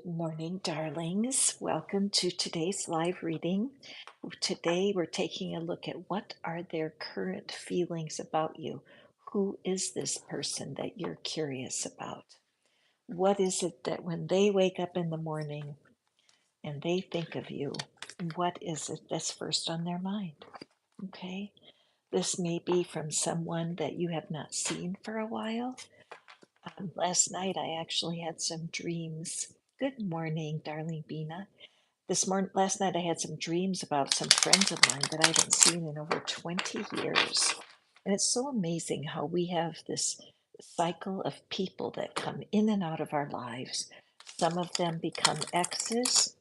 Good morning, darlings. Welcome to today's live reading. Today we're taking a look at what are their current feelings about you. Who is this person that you're curious about? What is it that when they wake up in the morning and they think of you, what is it that's first on their mind? Okay. This may be from someone that you have not seen for a while. Last night I actually had some dreams. Good morning, darling Bina. Last night I had some dreams about some friends of mine that I haven't seen in over 20 years. And it's so amazing how we have this cycle of people that come in and out of our lives. Some of them become exes,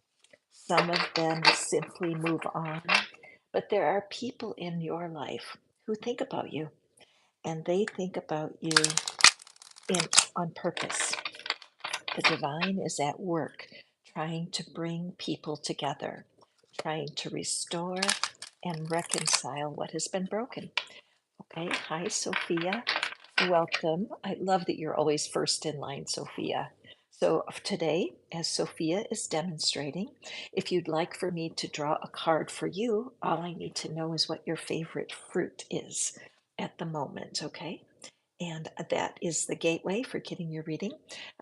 some of them simply move on. But there are people in your life who think about you, and they think about you in, on purpose. The divine is at work trying to bring people together, trying to restore and reconcile what has been broken. Okay, hi, Sophia. Welcome. I love that you're always first in line, Sophia. So, today, as Sophia is demonstrating, if you'd like for me to draw a card for you, all I need to know is what your favorite fruit is at the moment, okay? And that is the gateway for getting your reading.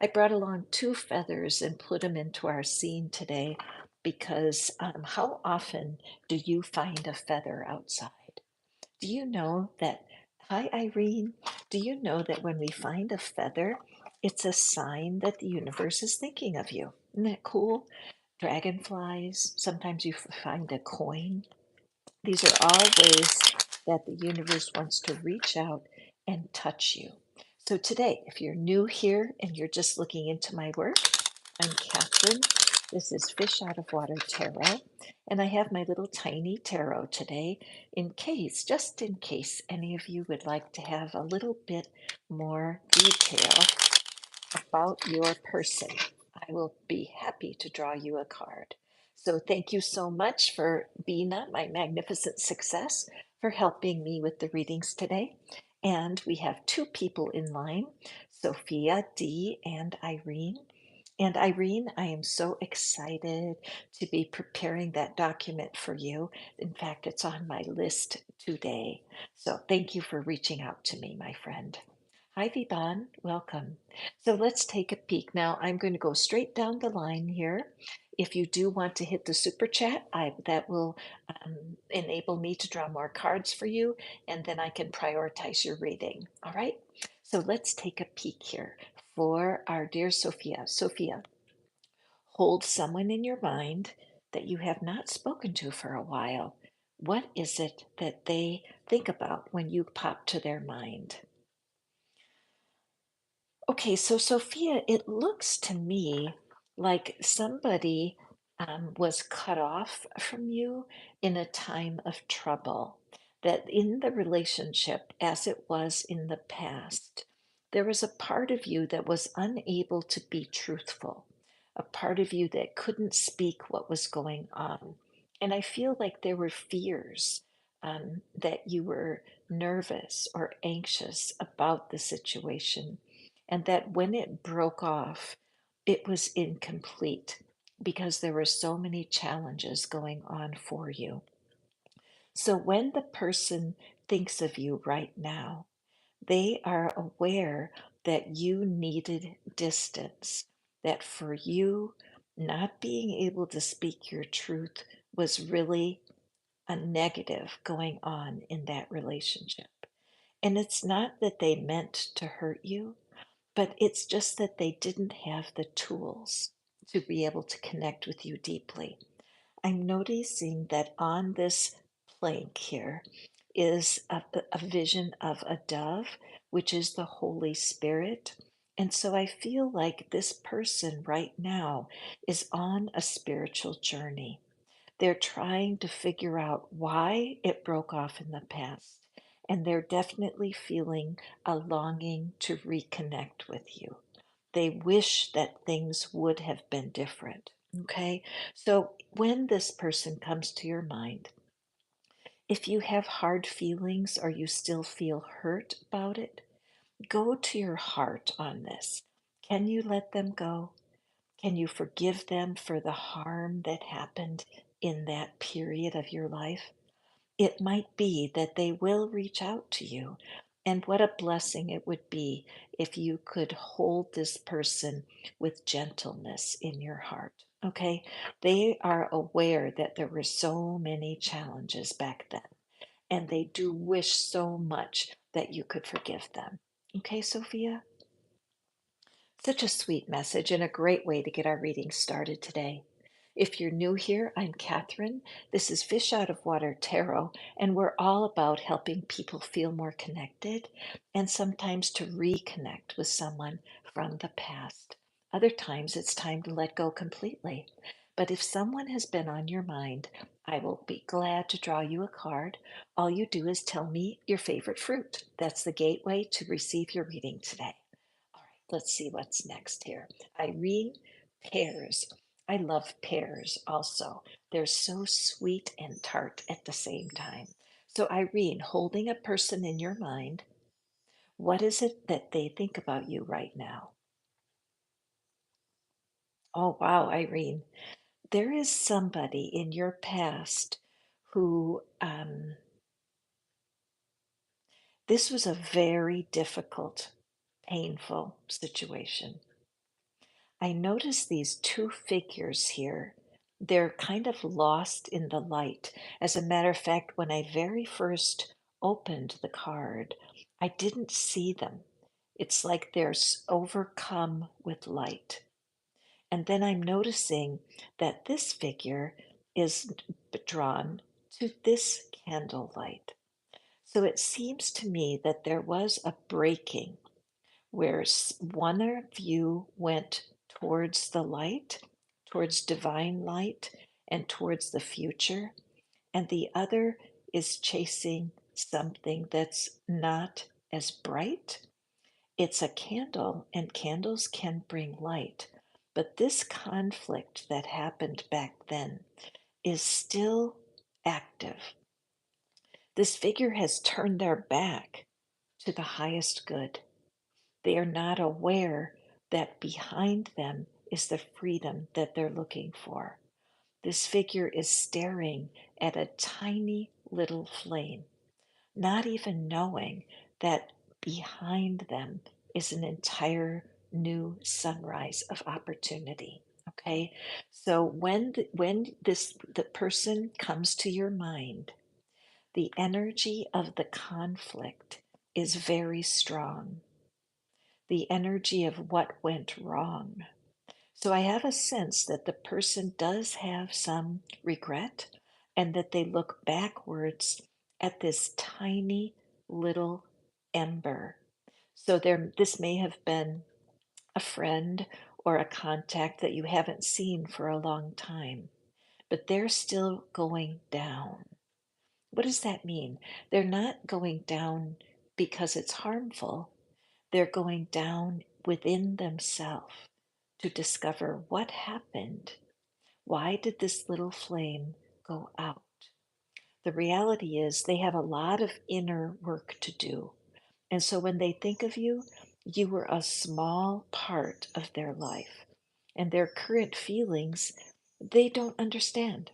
I brought along two feathers and put them into our scene today because how often do you find a feather outside? Do you know that? Hi, Irene. Do you know that when we find a feather, it's a sign that the universe is thinking of you? Isn't that cool? Dragonflies, sometimes you find a coin. These are all ways that the universe wants to reach out and touch you. So today, if you're new here and you're just looking into my work, I'm Catherine. This is Fish Out of Water Tarot, and I have my little tiny tarot today just in case any of you would like to have a little bit more detail about your person. I will be happy to draw you a card. So thank you so much for Bina, my magnificent success, for helping me with the readings today. And we have two people in line, Sophia D and Irene. And Irene, I am so excited to be preparing that document for you. In fact, it's on my list today. So thank you for reaching out to me, my friend. Hi, Viban. Welcome. So let's take a peek. Now, I'm going to go straight down the line here. If you do want to hit the super chat, that will enable me to draw more cards for you, and then I can prioritize your reading. All right. So let's take a peek here for our dear Sophia. Sophia, hold someone in your mind that you have not spoken to for a while. What is it that they think about when you pop to their mind? Okay, so Sophia, it looks to me like somebody was cut off from you in a time of trouble. That in the relationship, as it was in the past, there was a part of you that was unable to be truthful, a part of you that couldn't speak what was going on. And I feel like there were fears that you were nervous or anxious about the situation, and that when it broke off, it was incomplete because there were so many challenges going on for you. So when the person thinks of you right now, they are aware that you needed distance, that for you, not being able to speak your truth was really a negative going on in that relationship. And it's not that they meant to hurt you, but it's just that they didn't have the tools to be able to connect with you deeply. I'm noticing that on this plank here is a vision of a dove, which is the Holy Spirit. And so I feel like this person right now is on a spiritual journey. They're trying to figure out why it broke off in the past. And they're definitely feeling a longing to reconnect with you. They wish that things would have been different. Okay. So when this person comes to your mind, if you have hard feelings or you still feel hurt about it, go to your heart on this. Can you let them go? Can you forgive them for the harm that happened in that period of your life? It might be that they will reach out to you. And what a blessing it would be if you could hold this person with gentleness in your heart. Okay? They are aware that there were so many challenges back then, and they do wish so much that you could forgive them. Okay, Sophia? Such a sweet message and a great way to get our reading started today. If you're new here, I'm Catherine. This is Fish Out of Water Tarot, and we're all about helping people feel more connected and sometimes to reconnect with someone from the past. Other times it's time to let go completely. But if someone has been on your mind, I will be glad to draw you a card. All you do is tell me your favorite fruit. That's the gateway to receive your reading today. All right, let's see what's next here. Irene, pears. I love pears also. They're so sweet and tart at the same time. So, Irene, holding a person in your mind, what is it that they think about you right now? Oh, wow, Irene. There is somebody in your past who, this was a very difficult, painful situation. I notice these two figures here. They're kind of lost in the light. As a matter of fact, when I very first opened the card, I didn't see them. It's like they're overcome with light. And then I'm noticing that this figure is drawn to this candlelight. So it seems to me that there was a breaking where one of you went towards the light, towards divine light, and towards the future, and the other is chasing something that's not as bright. It's a candle, and candles can bring light. But this conflict that happened back then is still active. This figure has turned their back to the highest good. They are not aware that behind them is the freedom that they're looking for. This figure is staring at a tiny little flame, not even knowing that behind them is an entire new sunrise of opportunity. Okay, so when the person comes to your mind, the energy of the conflict is very strong, the energy of what went wrong. So I have a sense that the person does have some regret and that they look backwards at this tiny little ember. So this may have been a friend or a contact that you haven't seen for a long time, but they're still going down. What does that mean? They're not going down because it's harmful. They're going down within themselves to discover what happened. Why did this little flame go out? The reality is they have a lot of inner work to do. And so when they think of you, you were a small part of their life. And their current feelings, they don't understand.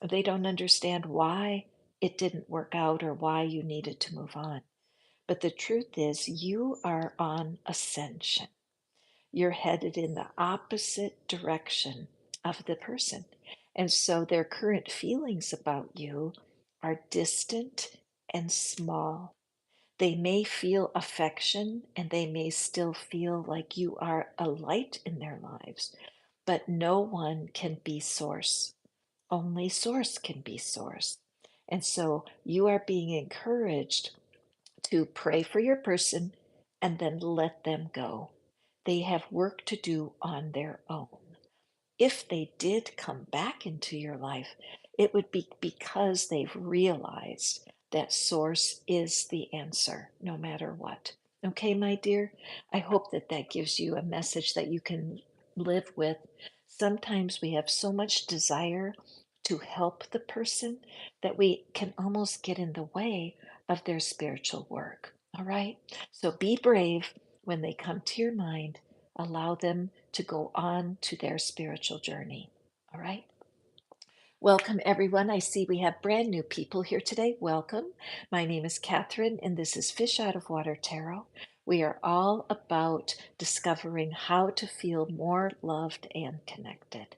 They don't understand why it didn't work out or why you needed to move on. But the truth is, you are on ascension. You're headed in the opposite direction of the person. And so their current feelings about you are distant and small. They may feel affection and they may still feel like you are a light in their lives, but no one can be source. Only source can be source. And so you are being encouraged to pray for your person and then let them go. They have work to do on their own. If they did come back into your life, it would be because they've realized that source is the answer, no matter what. Okay, my dear? I hope that that gives you a message that you can live with. Sometimes we have so much desire to help the person that we can almost get in the way of their spiritual work. All right? So be brave when they come to your mind. allow them to go on to their spiritual journey. All right. Welcome, everyone. I see we have brand new people here today. Welcome. My name is Catherine, and this is Fish Out of Water Tarot. We are all about discovering how to feel more loved and connected.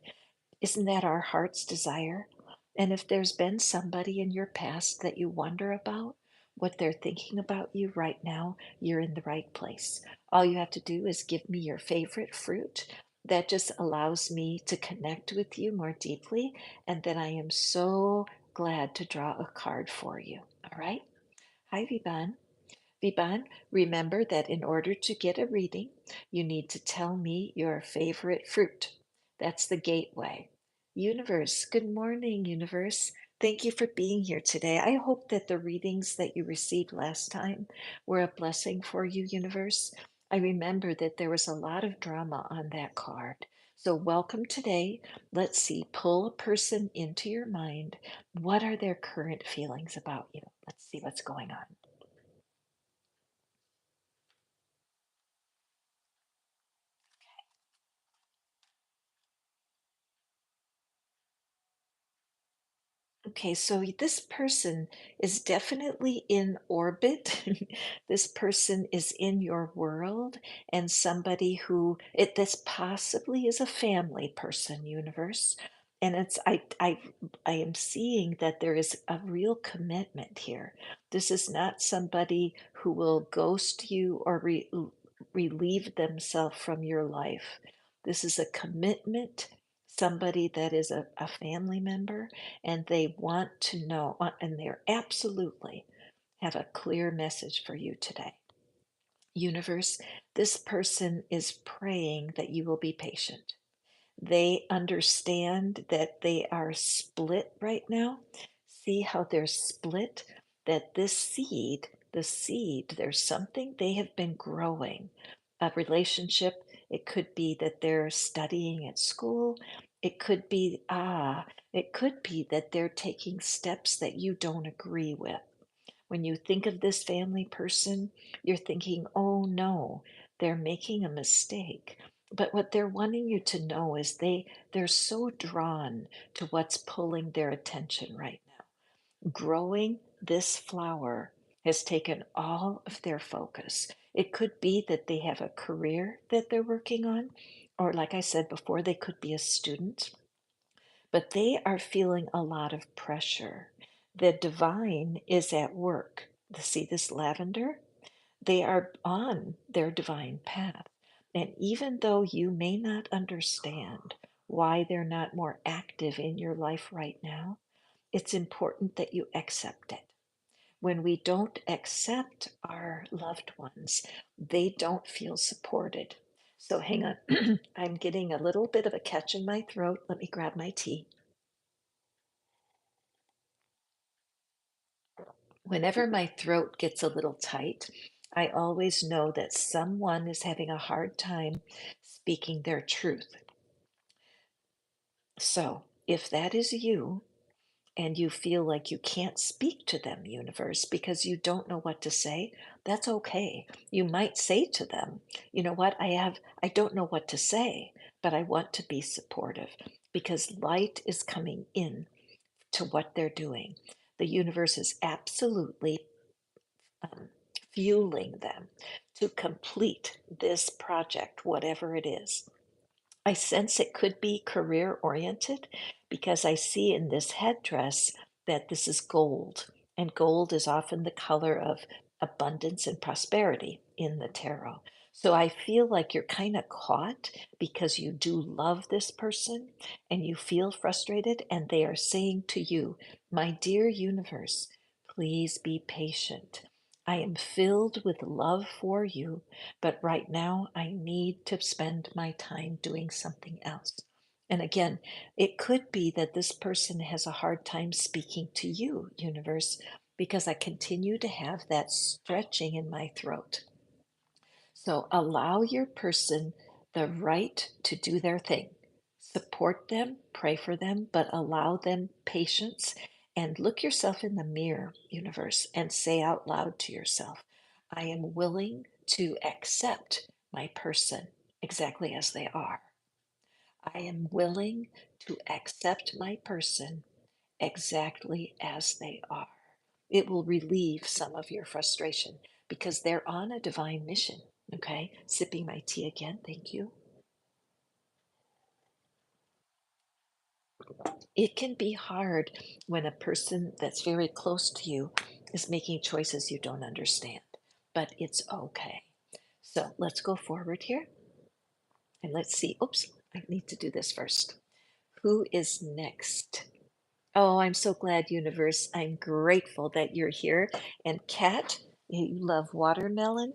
Isn't that our heart's desire? And if there's been somebody in your past that you wonder about, what they're thinking about you right now, you're in the right place. All you have to do is give me your favorite fruit. That just allows me to connect with you more deeply. And then I am so glad to draw a card for you. All right. Hi, Vivan. Viban, remember that in order to get a reading, you need to tell me your favorite fruit. That's the gateway. Universe, good morning, Universe. Thank you for being here today. I hope that the readings that you received last time were a blessing for you, Universe. I remember that there was a lot of drama on that card. So, welcome today. Let's see, pull a person into your mind. What are their current feelings about you? Let's see what's going on. Okay, so this person is definitely in orbit. This person is in your world, and somebody who this possibly is a family person, universe. And I am seeing that there is a real commitment here. This is not somebody who will ghost you or relieve themselves from your life. This is a commitment, somebody that is a family member, and they want to know, and they're absolutely have a clear message for you today. Universe, this person is praying that you will be patient. They understand that they are split right now. See how they're split? That this seed, the seed, there's something they have been growing. A relationship, it could be that they're studying at school. It could be that they're taking steps that you don't agree with. When you think of this family person, you're thinking, oh no, they're making a mistake. But what they're wanting you to know is they're so drawn to what's pulling their attention right now. Growing this flower has taken all of their focus. It could be that they have a career that they're working on, or like I said before, they could be a student, but they are feeling a lot of pressure. The divine is at work. See this lavender? They are on their divine path. And even though you may not understand why they're not more active in your life right now, it's important that you accept it. When we don't accept our loved ones, they don't feel supported. So hang on, I'm getting a little bit of a catch in my throat. Let me grab my tea. Whenever my throat gets a little tight, I always know that someone is having a hard time speaking their truth. So, if that is you and you feel like you can't speak to them, universe, because you don't know what to say, that's okay. You might say to them, you know what, I don't know what to say, but I want to be supportive because light is coming in to what they're doing. The universe is absolutely um, fueling them to complete this project, whatever it is. I sense it could be career oriented because I see in this headdress that this is gold, and gold is often the color of abundance and prosperity in the tarot. So I feel like you're kind of caught because you do love this person and you feel frustrated, and they are saying to you, my dear universe, please be patient. I am filled with love for you, but right now I need to spend my time doing something else. And again, it could be that this person has a hard time speaking to you, universe, because I continue to have that stretching in my throat. So allow your person the right to do their thing. Support them, pray for them, but allow them patience, and look yourself in the mirror, universe, and say out loud to yourself, I am willing to accept my person. exactly as they are. I am willing to accept my person exactly as they are. It will relieve some of your frustration because they're on a divine mission. Okay, sipping my tea again. Thank you. It can be hard when a person that's very close to you is making choices you don't understand, but it's okay. So let's go forward here and let's see. Oops, I need to do this first. Who is next? Oh, I'm so glad, universe. I'm grateful that you're here. And Kat, you love watermelon.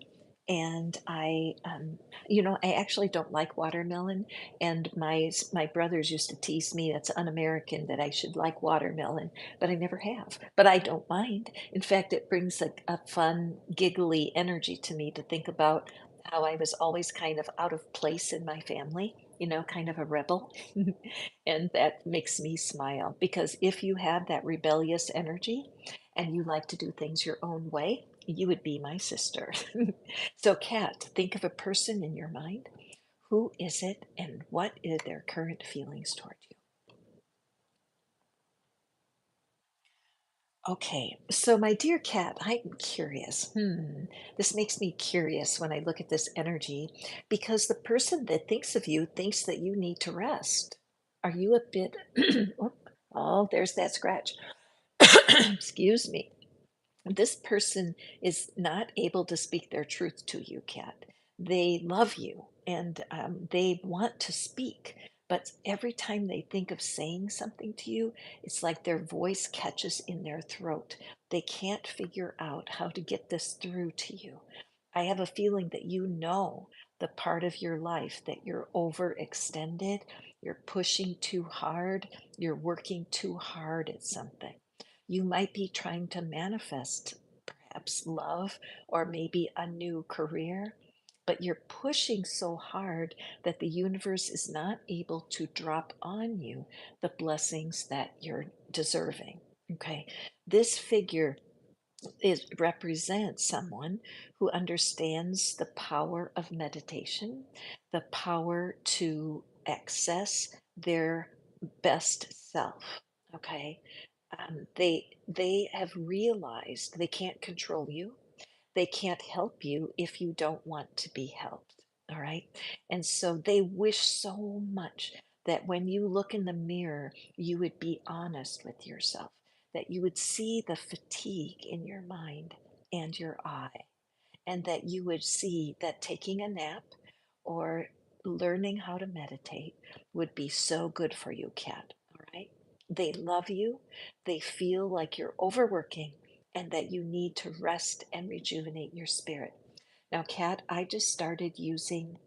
And I actually don't like watermelon. And my brothers used to tease me that's un-American that I should like watermelon, but I never have. But I don't mind. In fact, it brings a fun, giggly energy to me to think about how I was always kind of out of place in my family, kind of a rebel. And that makes me smile because if you have that rebellious energy and you like to do things your own way, you would be my sister. So, Kat, think of a person in your mind. Who is it and what are their current feelings toward you? Okay, so my dear Kat, I'm curious. This makes me curious when I look at this energy because the person that thinks of you thinks that you need to rest. Are you a bit, oh, oh, there's that scratch. Excuse me. This person is not able to speak their truth to you, Kat. They love you and they want to speak, but every time they think of saying something to you, it's like their voice catches in their throat. They can't figure out how to get this through to you. I have a feeling that you know the part of your life that you're overextended, you're pushing too hard, you're working too hard at something. You might be trying to manifest perhaps love or maybe a new career, but you're pushing so hard that the universe is not able to drop on you the blessings that you're deserving. Okay. This figure is represents someone who understands the power of meditation, the power to access their best self. Okay, they have realized they can't control you. They can't help you if you don't want to be helped. All right. And so they wish so much that when you look in the mirror, you would be honest with yourself, that you would see the fatigue in your mind and your eye, and that you would see that taking a nap or learning how to meditate would be so good for you, Kat. All right. They love you. They feel like you're overworking and that you need to rest and rejuvenate your spirit. Now, Kat, I just started using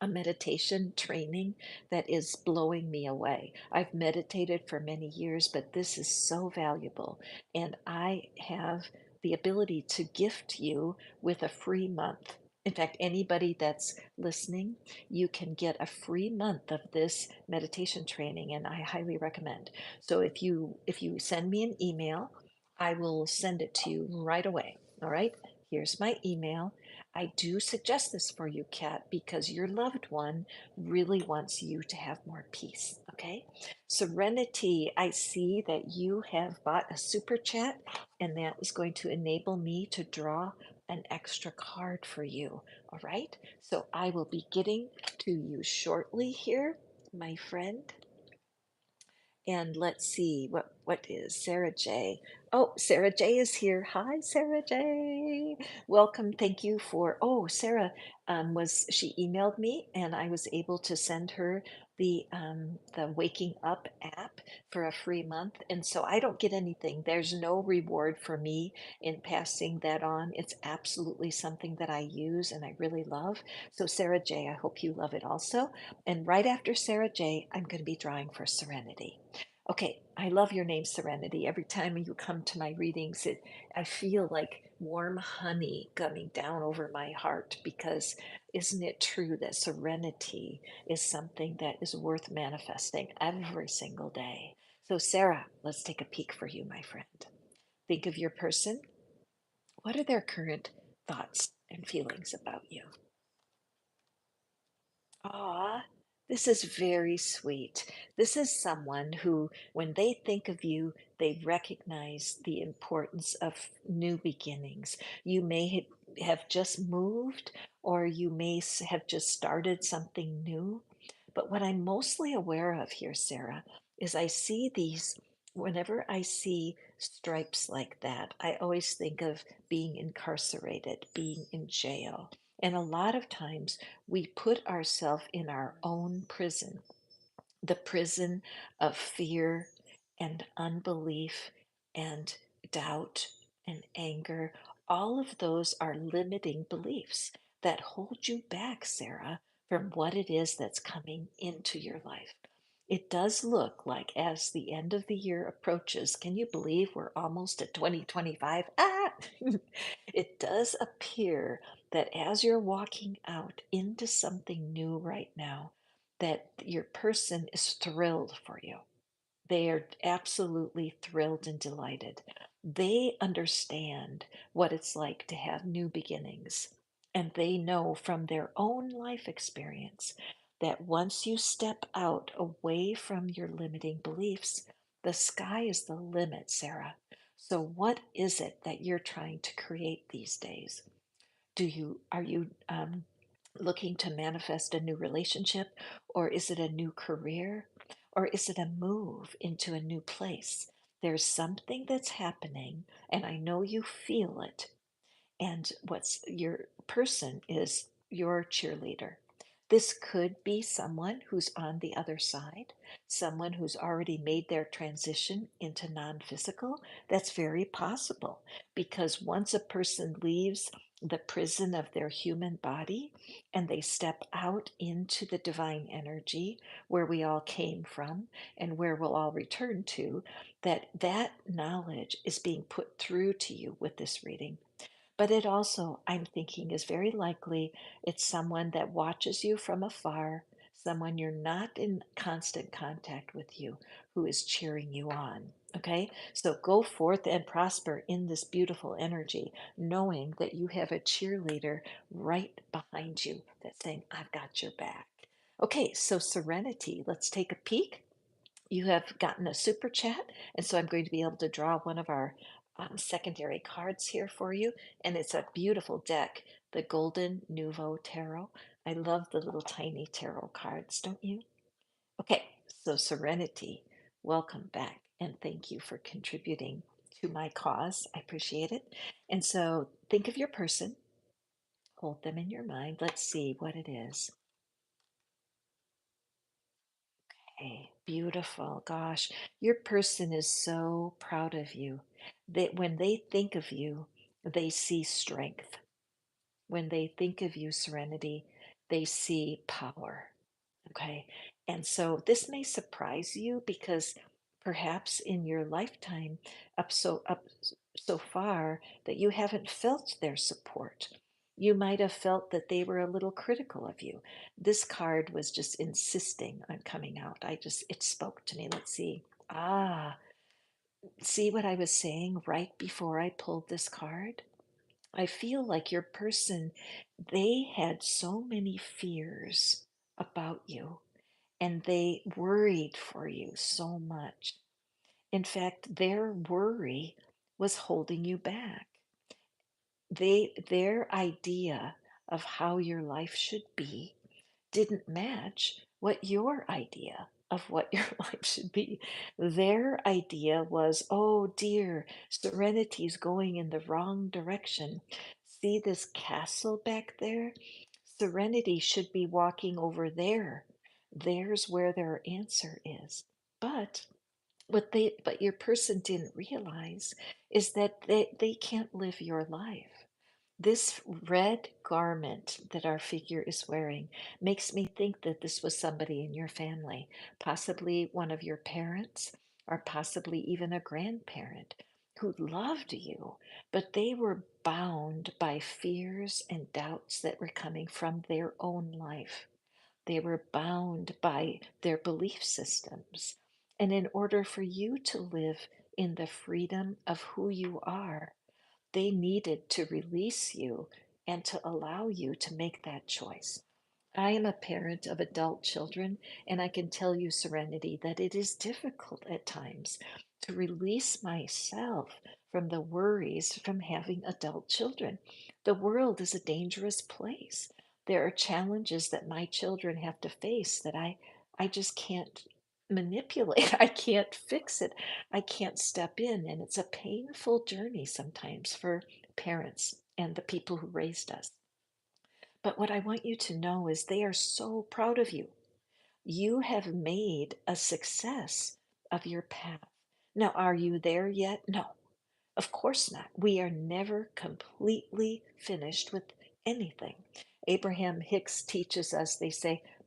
a meditation training that is blowing me away. I've meditated for many years, but this is so valuable. And I have the ability to gift you with a free month. In fact, anybody that's listening, you can get a free month of this meditation training, and I highly recommend. So if you send me an email, I will send it to you right away. All right? Here's my email. I do suggest this for you, Kat, because your loved one really wants you to have more peace. Okay. Serenity, I see that you have bought a super chat, and that is going to enable me to draw an extra card for you. All right. So I will be getting to you shortly here, my friend. And let's see what is Sarah J. Oh, Sarah J is here. Hi, Sarah J. Welcome. Thank you for. Oh, Sarah was she emailed me, and I was able to send her the Waking Up app for a free month. And so I don't get anything. There's no reward for me in passing that on. It's absolutely something that I use and I really love. So Sarah J, I hope you love it also. And right after Sarah J, I'm going to be drawing for Serenity. Okay, I love your name, Serenity. Every time you come to my readings, I feel like warm honey coming down over my heart because isn't it true that serenity is something that is worth manifesting every single day? So, Sarah, let's take a peek for you, my friend. Think of your person. What are their current thoughts and feelings about you? Aw, this is very sweet. This is someone who, when they think of you, they recognize the importance of new beginnings. You may have just moved, or you may have just started something new. But what I'm mostly aware of here, Sarah, is I see these, whenever I see stripes like that, I always think of being incarcerated, being in jail. And a lot of times, we put ourselves in our own prison, the prison of fear and unbelief and doubt and anger. All of those are limiting beliefs that hold you back, Sarah, from what it is that's coming into your life. It does look like as the end of the year approaches, can you believe we're almost at 2025? Ah! It does appear that as you're walking out into something new right now, that your person is thrilled for you. They are absolutely thrilled and delighted. They understand what it's like to have new beginnings. And they know from their own life experience that once you step out away from your limiting beliefs, the sky is the limit, Sarah. So, what is it that you're trying to create these days? Are you looking to manifest a new relationship, or is it a new career, or is it a move into a new place? There's something that's happening, and I know you feel it, and what's your person is your cheerleader. This could be someone who's on the other side, someone who's already made their transition into non physical. That's very possible because once a person leaves the prison of their human body and they step out into the divine energy where we all came from and where we'll all return to, that knowledge is being put through to you with this reading. But it also, I'm thinking, is very likely it's someone that watches you from afar, someone you're not in constant contact with you, who is cheering you on. Okay, so go forth and prosper in this beautiful energy, knowing that you have a cheerleader right behind you that's saying, I've got your back. Okay, so serenity, let's take a peek. You have gotten a super chat, and so I'm going to be able to draw one of our secondary cards here for you. And it's a beautiful deck, the Golden Nouveau Tarot. I love the little tiny tarot cards, don't you? Okay, so Serenity, welcome back, and thank you for contributing to my cause. I appreciate it. And so think of your person, hold them in your mind. Let's see what it is. Okay, beautiful. Gosh, your person is so proud of you that when they think of you, they see strength. When they think of you, Serenity, they see power. Okay. And so this may surprise you because perhaps in your lifetime up so far that you haven't felt their support. You might have felt that they were a little critical of you. This card was just insisting on coming out. It spoke to me. Let's see. Ah, see what I was saying right before I pulled this card? I feel like your person, they had so many fears about you and they worried for you so much. In fact, their worry was holding you back. Their idea of how your life should be didn't match what your idea of what your life should be. Their idea was, oh dear, Serenity's going in the wrong direction. See this castle back there? Serenity should be walking over there. There's where their answer is. But but your person didn't realize is that they can't live your life. This red garment that our figure is wearing makes me think that this was somebody in your family, possibly one of your parents, or possibly even a grandparent who loved you, but they were bound by fears and doubts that were coming from their own life. They were bound by their belief systems. And in order for you to live in the freedom of who you are, they needed to release you and to allow you to make that choice. I am a parent of adult children, and I can tell you, Serenity, that it is difficult at times to release myself from the worries from having adult children. The world is a dangerous place. There are challenges that my children have to face that I just can't manipulate. I can't fix it. I can't step in, and it's a painful journey sometimes for parents and the people who raised us. But what I want you to know is they are so proud of you. You have made a success of your path. Now, are you there yet? No, of course not. We are never completely finished with anything. Abraham Hicks teaches us,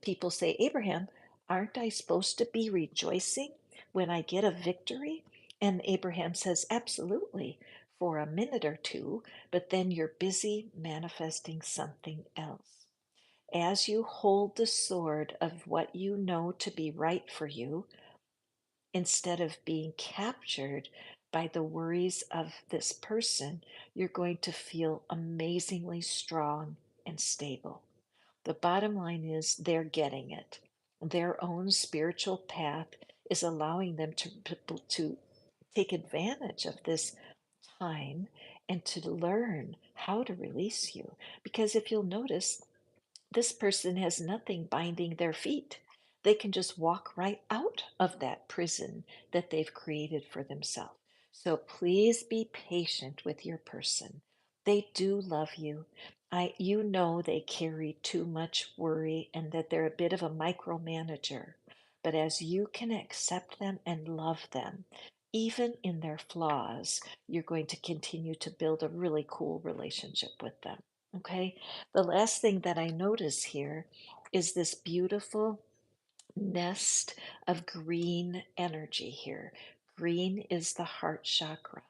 people say, Abraham, aren't I supposed to be rejoicing when I get a victory? And Abraham says, absolutely, for a minute or two, but then you're busy manifesting something else. As you hold the sword of what you know to be right for you, instead of being captured by the worries of this person, you're going to feel amazingly strong and stable. The bottom line is they're getting it. Their own spiritual path is allowing them to take advantage of this time and to learn how to release you. Because if you'll notice, this person has nothing binding their feet. They can just walk right out of that prison that they've created for themselves. So please be patient with your person. They do love you. You know they carry too much worry and that they're a bit of a micromanager. But as you can accept them and love them, even in their flaws, you're going to continue to build a really cool relationship with them. Okay? The last thing that I notice here is this beautiful nest of green energy here. Green is the heart chakra.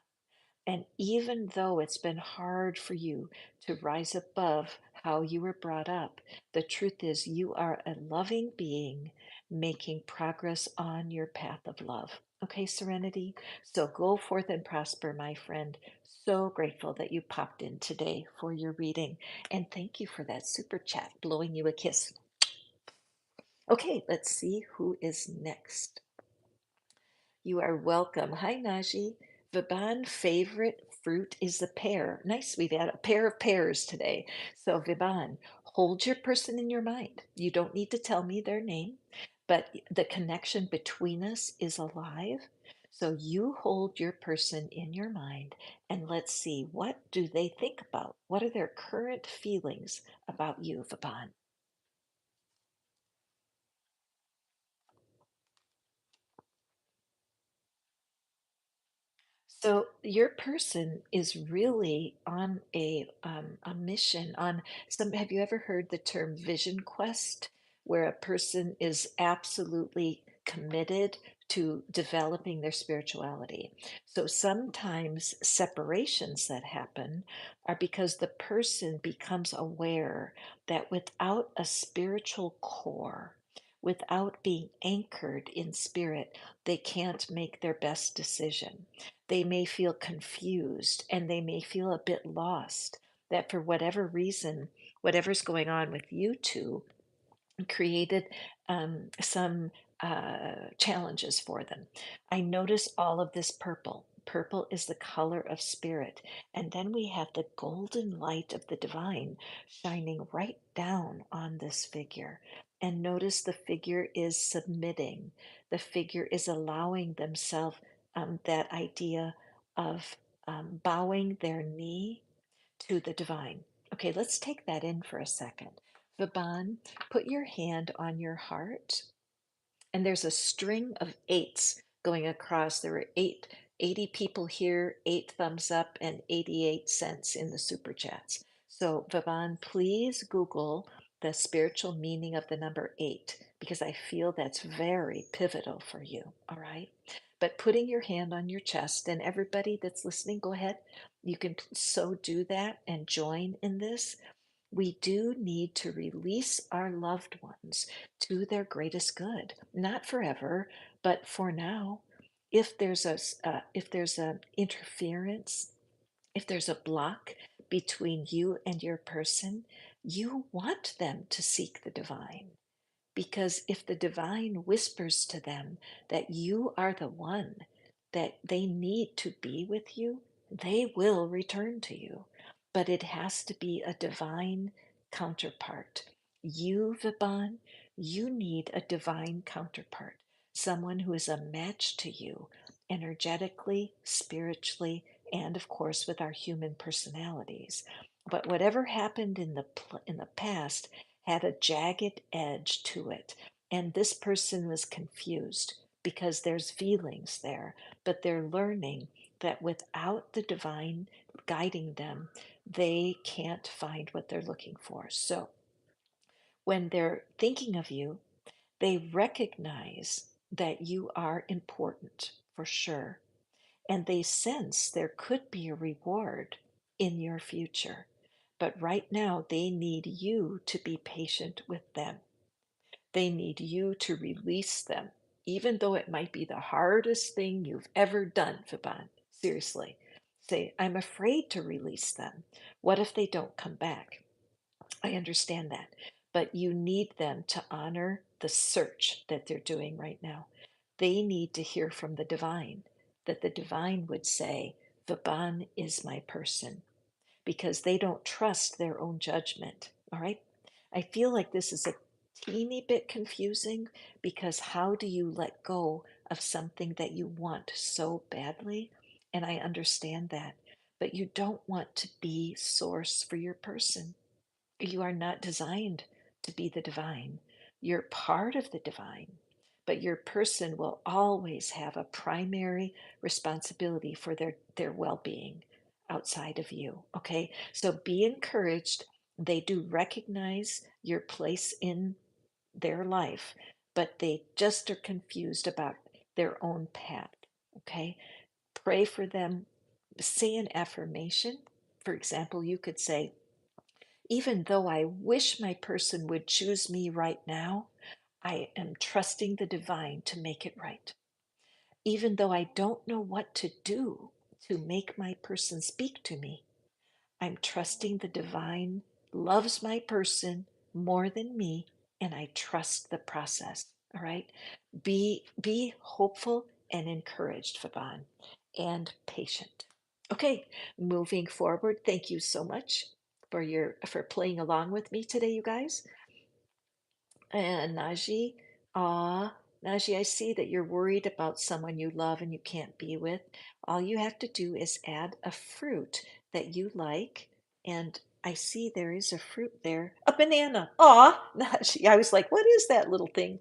And even though it's been hard for you to rise above how you were brought up, the truth is you are a loving being making progress on your path of love. Okay, Serenity? So go forth and prosper, my friend. So grateful that you popped in today for your reading. And thank you for that super chat, blowing you a kiss. Okay, let's see who is next. You are welcome. Hi, Naji. Viban favorite fruit is the pear. Nice, we've had a pair of pears today. So, Viban, hold your person in your mind. You don't need to tell me their name, but the connection between us is alive. So, you hold your person in your mind and let's see, what do they think about? What are their current feelings about you, Viban? So your person is really on a mission on some. Have you ever heard the term vision quest, where a person is absolutely committed to developing their spirituality? So sometimes separations that happen are because the person becomes aware that without a spiritual core, without being anchored in spirit, they can't make their best decision. They may feel confused and they may feel a bit lost, that for whatever reason, whatever's going on with you two created some challenges for them. I notice all of this purple. Purple is the color of spirit. And then we have the golden light of the divine shining right down on this figure. And notice the figure is submitting, the figure is allowing themselves that idea of bowing their knee to the divine. Okay, let's take that in for a second. Vaban, put your hand on your heart, and there's a string of eights going across. There were 80 people here, 8 thumbs up, and 88 cents in the super chats. So, Vaban, please Google the spiritual meaning of the number 8 because I feel that's very pivotal for you. All right. But putting your hand on your chest, and everybody that's listening, go ahead. You can so do that and join in this. We do need to release our loved ones to their greatest good, not forever, but for now. If there's a interference, if there's a block between you and your person, You want them to seek the divine. Because if the divine whispers to them that you are the one that they need to be with you, they will return to you. But it has to be a divine counterpart. You, Vibhan, you need a divine counterpart, someone who is a match to you energetically, spiritually, and of course with our human personalities. But whatever happened in the past had a jagged edge to it. And this person was confused because there's feelings there, but they're learning that without the divine guiding them, they can't find what they're looking for. So when they're thinking of you, they recognize that you are important for sure. And they sense there could be a reward in your future. But right now, they need you to be patient with them. They need you to release them, even though it might be the hardest thing you've ever done, Vibhan. Seriously. Say, I'm afraid to release them. What if they don't come back? I understand that. But you need them to honor the search that they're doing right now. They need to hear from the divine, that the divine would say, Vibhan is my person, because they don't trust their own judgment. All right. I feel like this is a teeny bit confusing because how do you let go of something that you want so badly? And I understand that. But you don't want to be source for your person. You are not designed to be the divine. You're part of the divine, but your person will always have a primary responsibility for their well-being outside of you. Okay? So be encouraged. They do recognize your place in their life, but they just are confused about their own path. Okay? Pray for them. Say an affirmation. For example, you could say, even though I wish my person would choose me right now, I am trusting the divine to make it right. Even though I don't know what to do to make my person speak to me, I'm trusting the divine loves my person more than me, and I trust the process. All right. Be hopeful and encouraged, Faban, and patient. Okay, moving forward. Thank you so much for playing along with me today, you guys. And Najee, Najee, I see that you're worried about someone you love and you can't be with. All you have to do is add a fruit that you like. And I see there is a fruit there, a banana. Najee, I was like, what is that little thing?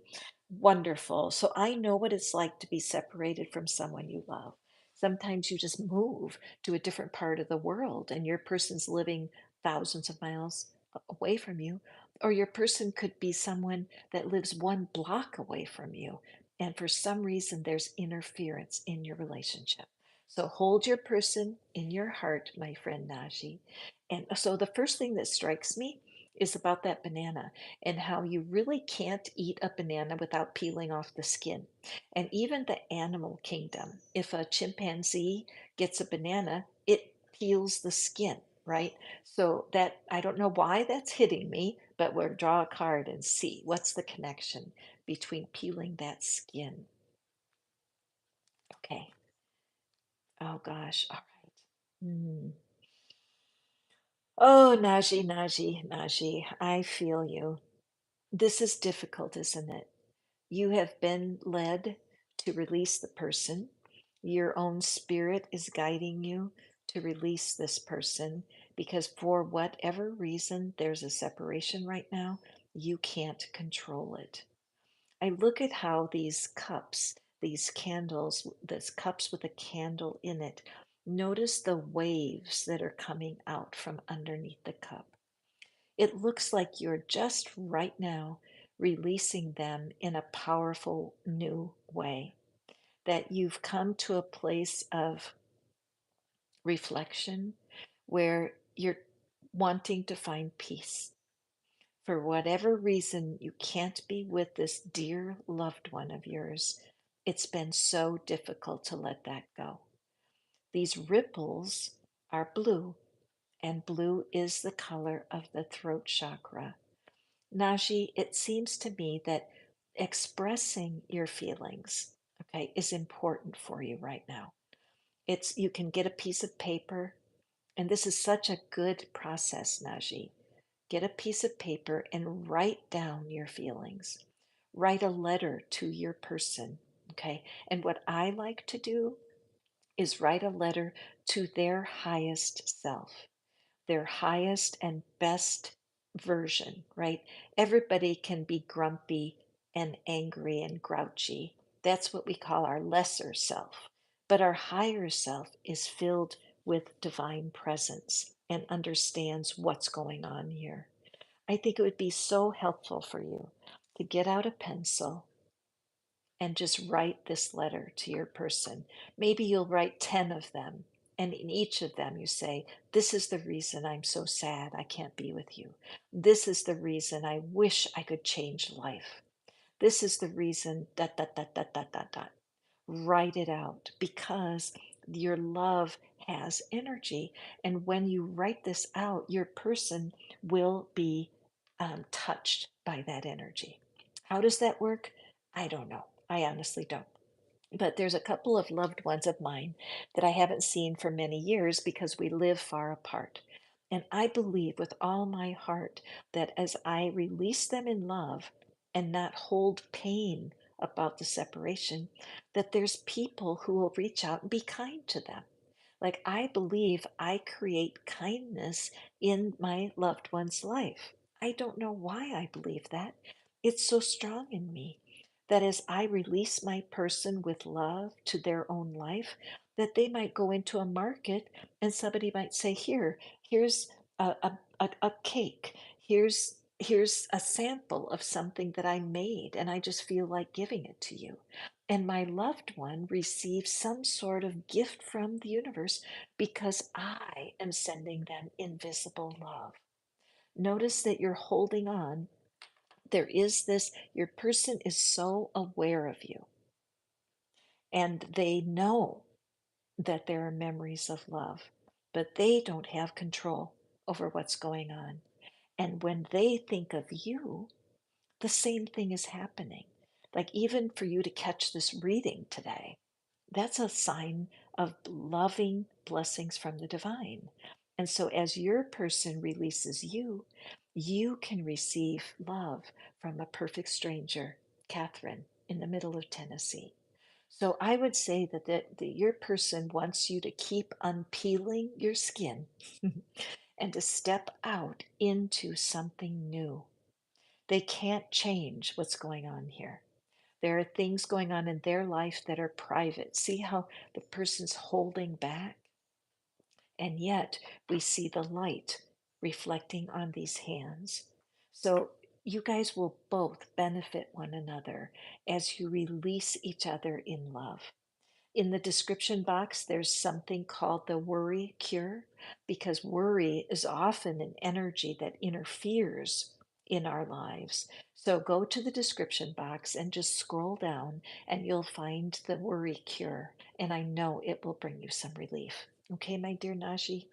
Wonderful. So I know what it's like to be separated from someone you love. Sometimes you just move to a different part of the world and your person's living thousands of miles away from you, or your person could be someone that lives 1 block away from you. And for some reason, there's interference in your relationship. So hold your person in your heart, my friend Najee. And so the first thing that strikes me is about that banana and how you really can't eat a banana without peeling off the skin. And even the animal kingdom, if a chimpanzee gets a banana, it peels the skin, right? So that I don't know why that's hitting me, but we'll draw a card and see what's the connection between peeling that skin. Okay. Oh gosh. All right. Oh, Najee, Najee, Najee, I feel you. This is difficult, isn't it? You have been led to release the person. Your own spirit is guiding you to release this person because, for whatever reason, there's a separation right now. You can't control it. I look at how these cups, these candles, this cups with a candle in it, notice the waves that are coming out from underneath the cup. It looks like you're just right now releasing them in a powerful new way, that you've come to a place of reflection where you're wanting to find peace. For whatever reason, you can't be with this dear loved one of yours. It's been so difficult to let that go. These ripples are blue, and blue is the color of the throat chakra. Naji, it seems to me that expressing your feelings, okay, is important for you right now. It's you can get a piece of paper, and this is such a good process, Naji. Get a piece of paper and write down your feelings. Write a letter to your person, okay? And what I like to do is write a letter to their highest self, their highest and best version, right? Everybody can be grumpy and angry and grouchy. That's what we call our lesser self. But our higher self is filled with divine presence and understands what's going on here. I think it would be so helpful for you to get out a pencil and just write this letter to your person. Maybe you'll write 10 of them. And in each of them, you say, "This is the reason I'm so sad I can't be with you. This is the reason I wish I could change life. This is the reason, dot, dot, dot, dot, dot, dot, dot." Write it out because your love has energy. And when you write this out, your person will be touched by that energy. How does that work? I don't know. I honestly don't. But there's a couple of loved ones of mine that I haven't seen for many years because we live far apart. And I believe with all my heart that as I release them in love and not hold pain about the separation, that there's people who will reach out and be kind to them. Like I believe I create kindness in my loved one's life. I don't know why I believe that. It's so strong in me that as I release my person with love to their own life, that they might go into a market and somebody might say, here's a cake. Here's a sample of something that I made, and I just feel like giving it to you. And my loved one receives some sort of gift from the universe because I am sending them invisible love. Notice that you're holding on. There is this, your person is so aware of you, and they know that there are memories of love, but they don't have control over what's going on. And when they think of you, the same thing is happening. Like even for you to catch this reading today, that's a sign of loving blessings from the divine. And so as your person releases you, you can receive love from a perfect stranger, Catherine, in the middle of Tennessee. So I would say that your person wants you to keep unpeeling your skin and to step out into something new. They can't change what's going on here. There are things going on in their life that are private. See how the person's holding back? And yet we see the light reflecting on these hands. So you guys will both benefit one another as you release each other in love. In the description box, there's something called the worry cure because worry is often an energy that interferes in our lives. So go to the description box and just scroll down, and you'll find the worry cure. And I know it will bring you some relief. Okay, my dear Naji?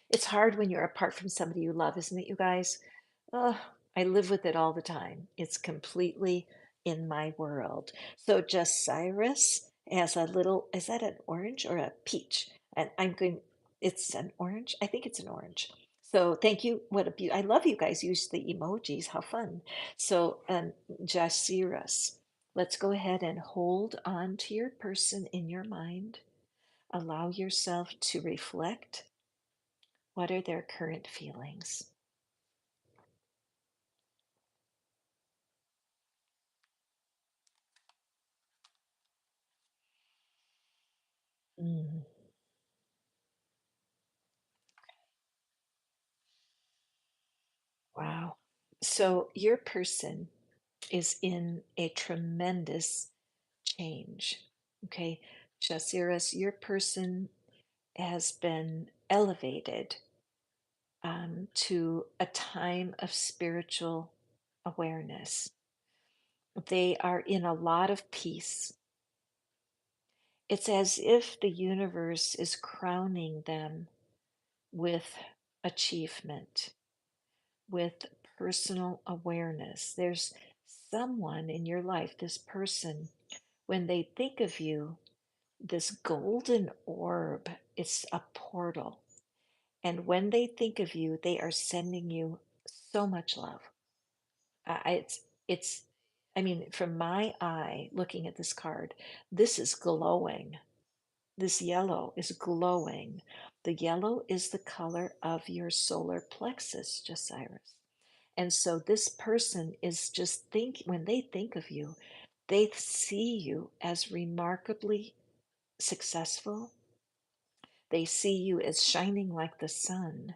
It's hard when you're apart from somebody you love, isn't it, you guys? Oh, I live with it all the time. It's completely in my world. So just Cyrus has a little, is that an orange or a peach? And I'm going, it's an orange? I think it's an orange. So thank you. What a beauty. I love you guys use the emojis. How fun. So Jasiras, let's go ahead and hold on to your person in your mind. Allow yourself to reflect. What are their current feelings? Mm, wow. So your person is in a tremendous change. Okay. Shasiras, your person has been elevated to a time of spiritual awareness. They are in a lot of peace. It's as if the universe is crowning them with achievement, with personal awareness. There's someone in your life, this person, when they think of you, this golden orb, it's a portal. And when they think of you, they are sending you so much love. It's, I mean, from my eye looking at this card, this is glowing. This yellow is glowing. The yellow is the color of your solar plexus, Josiris. And so this person is just when they think of you, they see you as remarkably successful. They see you as shining like the sun.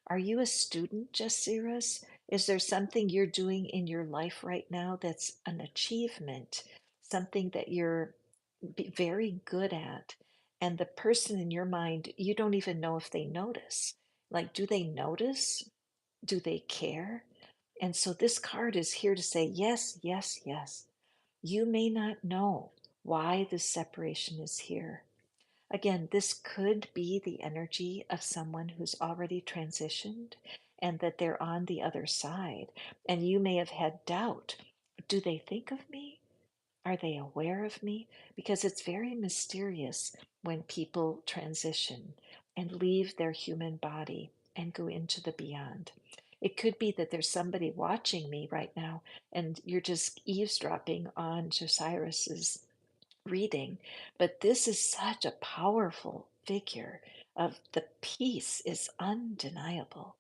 Are you a student, Jasiras? Is there something you're doing in your life right now that's an achievement, something that you're very good at? And the person in your mind, you don't even know if they notice. Like, do they notice? Do they care? And so this card is here to say, yes, yes, yes. You may not know why this separation is here. Again, this could be the energy of someone who's already transitioned and that they're on the other side. And you may have had doubt. Do they think of me? Are they aware of me? Because it's very mysterious when people transition and leave their human body and go into the beyond. It could be that there's somebody watching me right now and you're just eavesdropping on Josiris's reading, but this is such a powerful figure of the peace is undeniable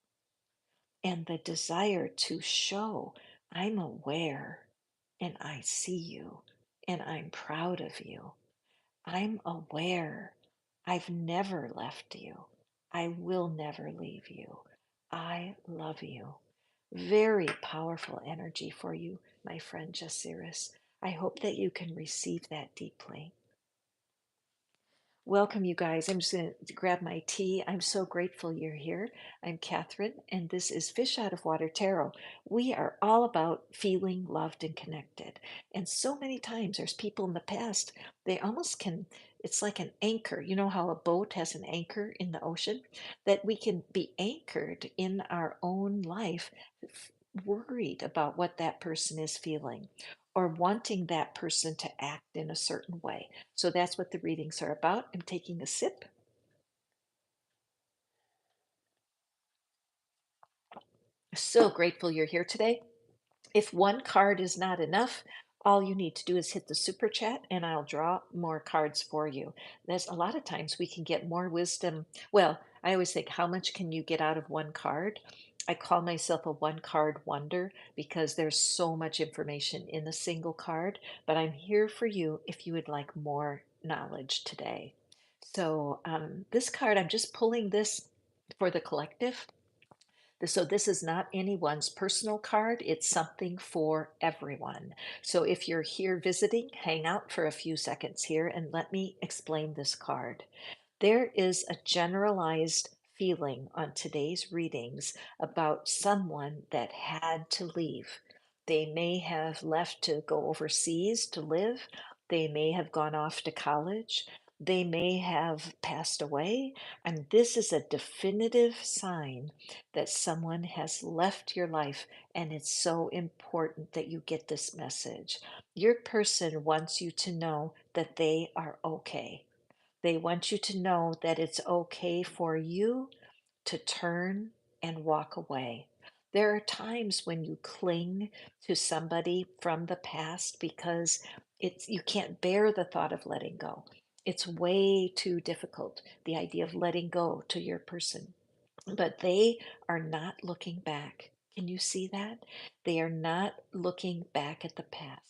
and the desire to show I'm aware and I see you and I'm proud of you. I'm aware. I've never left you. I will never leave you. I love you. Very powerful energy for you, my friend Jasiris. I hope that you can receive that deeply. Welcome, you guys. I'm just going to grab my tea. I'm so grateful you're here. I'm Catherine, and this is Fish Out of Water Tarot. We are all about feeling loved and connected. And so many times there's people in the past, they almost can, it's like an anchor. You know how a boat has an anchor in the ocean? That we can be anchored in our own life, worried about what that person is feeling or wanting that person to act in a certain way. So that's what the readings are about. I'm taking a sip. So grateful you're here today. If one card is not enough, all you need to do is hit the super chat and I'll draw more cards for you. There's a lot of times we can get more wisdom. Well, I always think, how much can you get out of one card? I call myself a one card wonder because there's so much information in a single card, but I'm here for you if you would like more knowledge today. So, this card, I'm just pulling this for the collective. So this is not anyone's personal card, it's something for everyone. So if you're here visiting, hang out for a few seconds here and let me explain this card. There is a generalized feeling on today's readings about someone that had to leave. They may have left to go overseas to live. They may have gone off to college. They may have passed away. And this is a definitive sign that someone has left your life. And it's so important that you get this message. Your person wants you to know that they are okay. They want you to know that it's okay for you to turn and walk away. There are times when you cling to somebody from the past because you can't bear the thought of letting go. It's way too difficult, the idea of letting go to your person. But they are not looking back. Can you see that? They are not looking back at the past.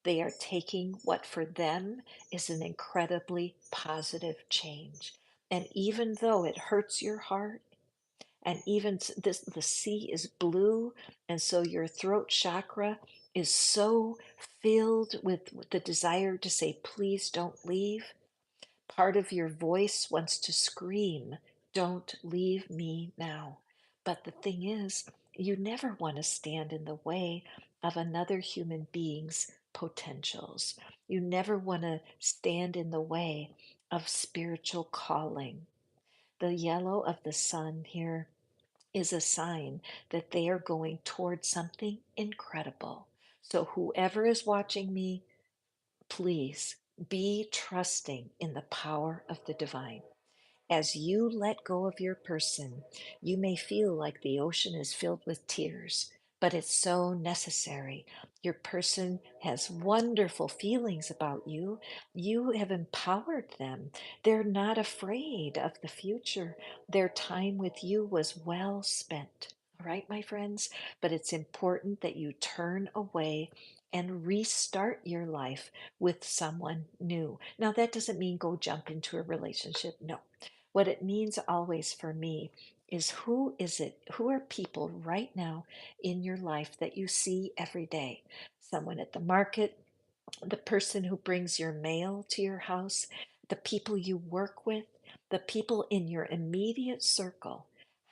They are taking what for them is an incredibly positive change. And even though it hurts your heart, and even this, the sea is blue, and so your throat chakra is so filled with the desire to say, please don't leave. Part of your voice wants to scream, don't leave me now. But the thing is, you never want to stand in the way of another human being's potentials. You never want to stand in the way of spiritual calling. The yellow of the sun here is a sign that they are going towards something incredible. So, whoever is watching me, please be trusting in the power of the divine. As you let go of your person, you may feel like the ocean is filled with tears, but it's so necessary. Your person has wonderful feelings about you. You have empowered them. They're not afraid of the future. Their time with you was well spent. All right, my friends? But it's important that you turn away and restart your life with someone new. Now, that doesn't mean go jump into a relationship. No, what it means always for me is who is it? Who are people right now in your life that you see every day? Someone at the market, the person who brings your mail to your house, the people you work with, the people in your immediate circle.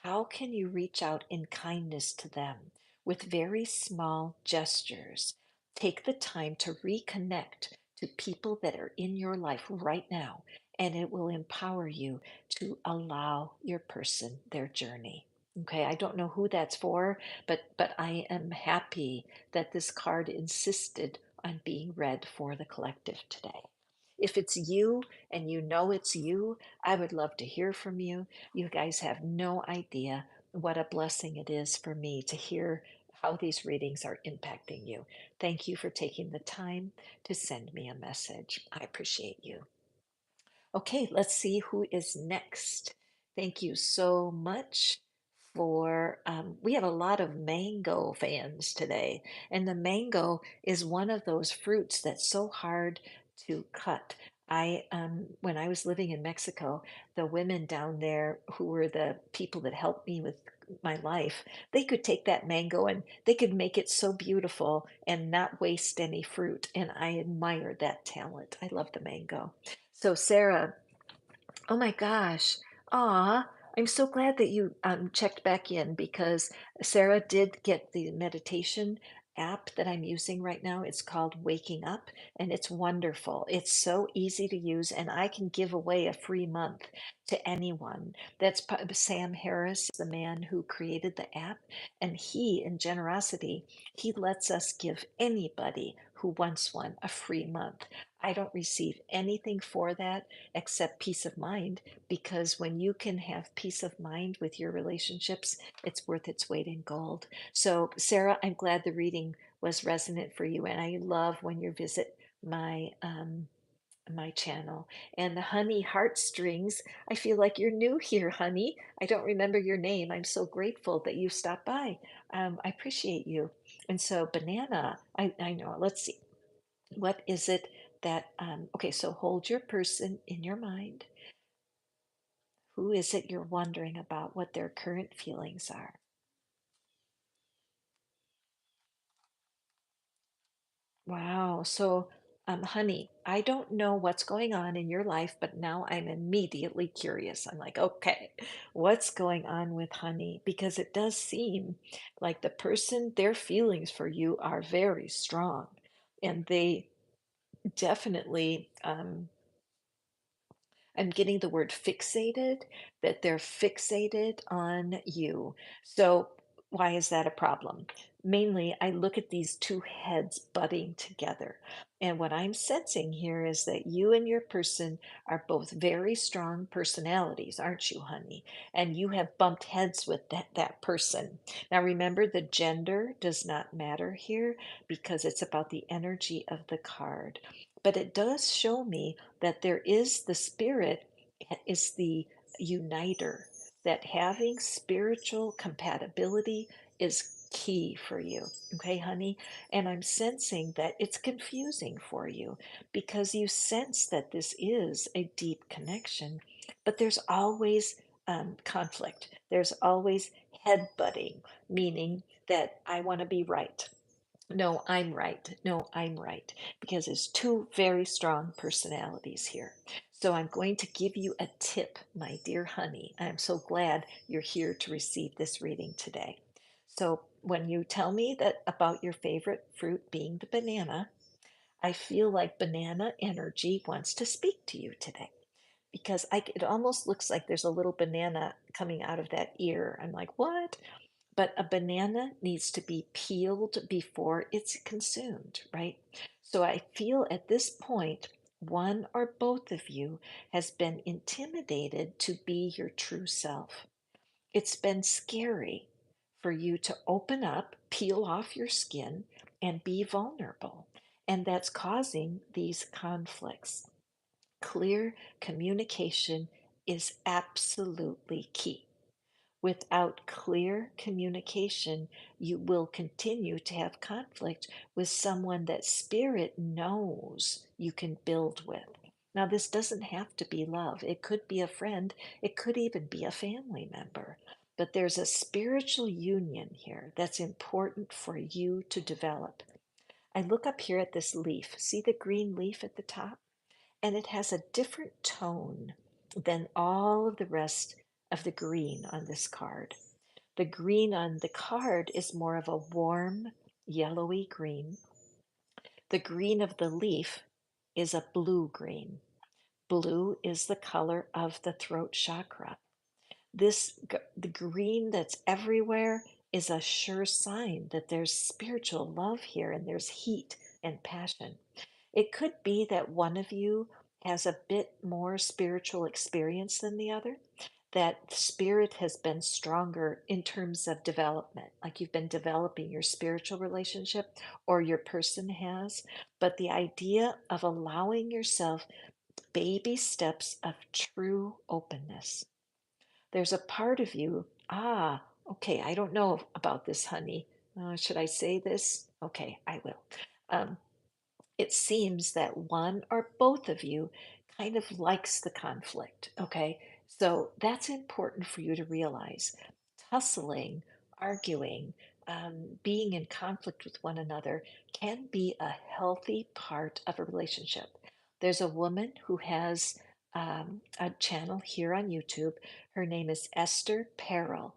How can you reach out in kindness to them with very small gestures? Take the time to reconnect to people that are in your life right now, and it will empower you to allow your person their journey. Okay, I don't know who that's for, but I am happy that this card insisted on being read for the collective today. If it's you and you know it's you, I would love to hear from you. You guys have no idea what a blessing it is for me to hear how these readings are impacting you. Thank you for taking the time to send me a message. I appreciate you. Okay, let's see who is next. Thank you so much for, we have a lot of mango fans today, and the mango is one of those fruits that's so hard to cut. When I was living in Mexico, the women down there who were the people that helped me with my life, they could take that mango and they could make it so beautiful and not waste any fruit. And I admire that talent. I love the mango. So, Sarah, oh my gosh. Aw, I'm so glad that you checked back in because Sarah did get the meditation app that I'm using right now. It's called Waking Up, and it's wonderful. It's so easy to use, and I can give away a free month to anyone. Sam Harris, the man who created the app, and he, in generosity, he lets us give anybody who wants one a free month. I don't receive anything for that except peace of mind, because when you can have peace of mind with your relationships, it's worth its weight in gold. So, Sarah, I'm glad the reading was resonant for you, and I love when you visit my channel. And the honey heartstrings, I feel like you're new here, honey. I don't remember your name. I'm so grateful that you stopped by. I appreciate you. And so, banana, I know. Let's see. What is it that, okay, so hold your person in your mind. Who is it you're wondering about what their current feelings are? Wow. So, honey, I don't know what's going on in your life, but now I'm immediately curious. I'm like, okay, what's going on with honey? Because it does seem like the person, their feelings for you are very strong, and they definitely, I'm getting the word fixated, that they're fixated on you. So, why is that a problem? Mainly, I look at these two heads butting together. And what I'm sensing here is that you and your person are both very strong personalities, aren't you, honey? And you have bumped heads with that person. Now, remember, the gender does not matter here because it's about the energy of the card. But it does show me that there is the spirit is the uniter, that having spiritual compatibility is key for you. Okay, honey? And I'm sensing that it's confusing for you because you sense that this is a deep connection, but there's always conflict. There's always headbutting, meaning that I want to be right. No, I'm right. No, I'm right. Because there's two very strong personalities here. So I'm going to give you a tip, my dear honey. I'm so glad you're here to receive this reading today. So when you tell me that about your favorite fruit being the banana, I feel like banana energy wants to speak to you today because it almost looks like there's a little banana coming out of that ear. I'm like, what? But a banana needs to be peeled before it's consumed, right? So I feel at this point, one or both of you has been intimidated to be your true self. It's been scary for you to open up, peel off your skin, and be vulnerable. And that's causing these conflicts. Clear communication is absolutely key. Without clear communication, you will continue to have conflict with someone that spirit knows you can build with. Now, this doesn't have to be love, it could be a friend, it could even be a family member. But there's a spiritual union here that's important for you to develop. I look up here at this leaf. See the green leaf at the top? And it has a different tone than all of the rest of the green on this card. The green on the card is more of a warm, yellowy green. The green of the leaf is a blue green. Blue is the color of the throat chakra. The green that's everywhere is a sure sign that there's spiritual love here and there's heat and passion. It could be that one of you has a bit more spiritual experience than the other, that spirit has been stronger in terms of development, like you've been developing your spiritual relationship or your person has. But the idea of allowing yourself baby steps of true openness. There's a part of you, okay, I don't know about this, honey. Should I say this? Okay, I will. Um, it seems that one or both of you kind of likes the conflict. Okay. So that's important for you to realize. Tussling, arguing, being in conflict with one another can be a healthy part of a relationship. There's a woman who has a channel here on YouTube. Her name is Esther Perel,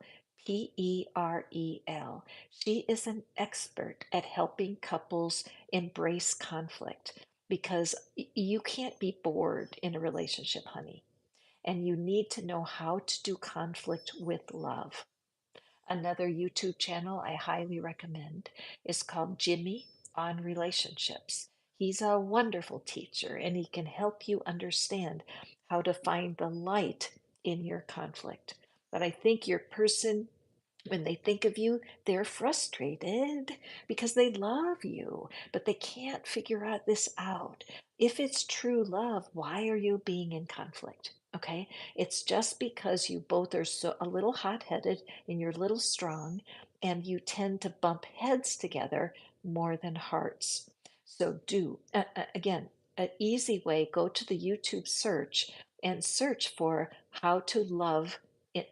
Perel. She is an expert at helping couples embrace conflict because you can't be bored in a relationship, honey. And you need to know how to do conflict with love. Another YouTube channel I highly recommend is called Jimmy on Relationships. He's a wonderful teacher and he can help you understand how to find the light in your conflict. But I think your person, when they think of you, they're frustrated because they love you, but they can't figure out this out. If it's true love, why are you being in conflict? Okay, it's just because you both are so a little hot-headed and you're a little strong, and you tend to bump heads together more than hearts. So again, an easy way, go to the YouTube search and search for how to love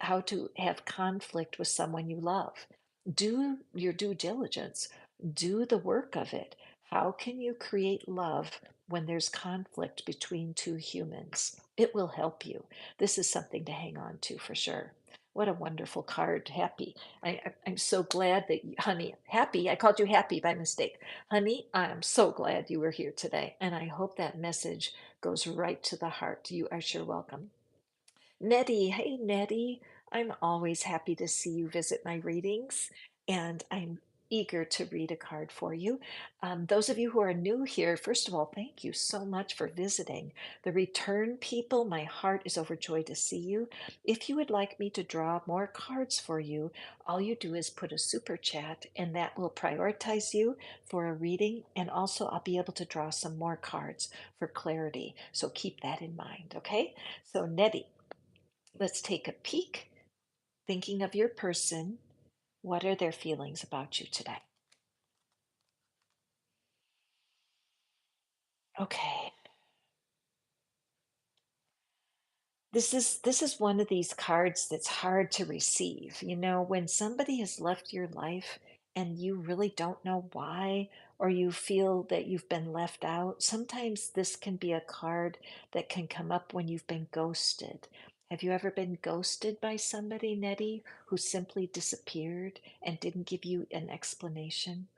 how to have conflict with someone you love. Do your due diligence, do the work of it. How can you create love when there's conflict between two humans? It will help you. This is something to hang on to for sure. What a wonderful card. Happy. I'm so glad that, honey, happy. I called you happy by mistake. Honey, I'm so glad you were here today. And I hope that message goes right to the heart. You are sure welcome. Nettie, hey Nettie, I'm always happy to see you visit my readings, and I'm eager to read a card for you. Those of you who are new here, first of all, thank you so much for visiting. The return people, my heart is overjoyed to see you. If you would like me to draw more cards for you, all you do is put a super chat, and that will prioritize you for a reading, and also I'll be able to draw some more cards for clarity. So keep that in mind, okay? So, Nettie. Let's take a peek. Thinking of your person, what are their feelings about you today? Okay. This is one of these cards that's hard to receive. You know, when somebody has left your life and you really don't know why, or you feel that you've been left out, sometimes this can be a card that can come up when you've been ghosted. Have you ever been ghosted by somebody, Nettie, who simply disappeared and didn't give you an explanation?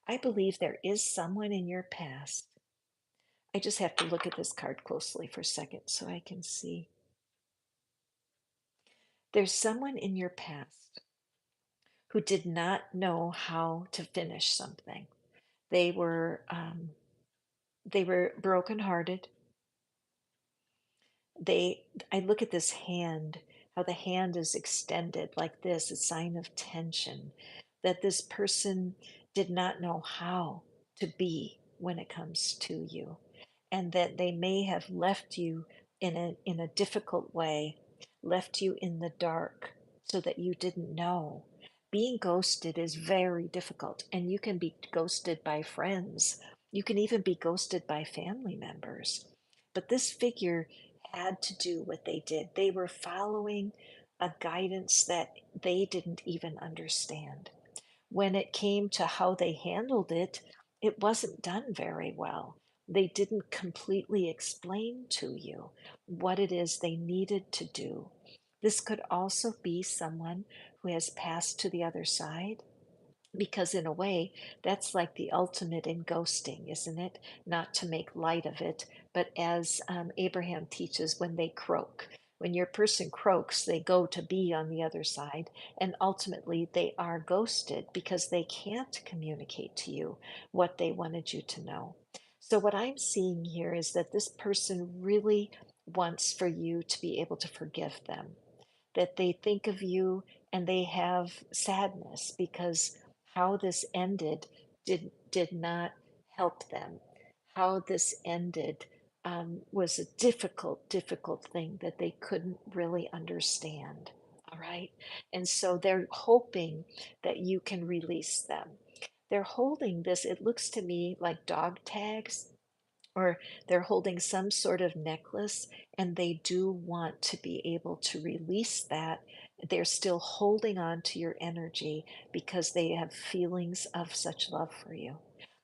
I believe there is someone in your past. I just have to look at this card closely for a second so I can see. There's someone in your past who did not know how to finish something. They were um, they were brokenhearted. I look at this hand, how the hand is extended like this, a sign of tension, that this person did not know how to be when it comes to you, and that they may have left you in a difficult way, left you in the dark so that you didn't know. Being ghosted is very difficult, and you can be ghosted by friends. You can even be ghosted by family members. But this figure had to do what they did. They were following a guidance that they didn't even understand. When it came to how they handled it, it wasn't done very well. They didn't completely explain to you what it is they needed to do. This could also be someone who has passed to the other side, because in a way that's like the ultimate in ghosting, isn't it? Not to make light of it, but as Abraham teaches, when they croak, when your person croaks, they go to be on the other side, and ultimately they are ghosted because they can't communicate to you what they wanted you to know. So what I'm seeing here is that this person really wants for you to be able to forgive them, that they think of you and they have sadness because how this ended did not help them. How this ended was a difficult thing that they couldn't really understand. All right. And so they're hoping that you can release them. They're holding this, it looks to me like dog tags, or they're holding some sort of necklace, and they do want to be able to release that. They're still holding on to your energy because they have feelings of such love for you.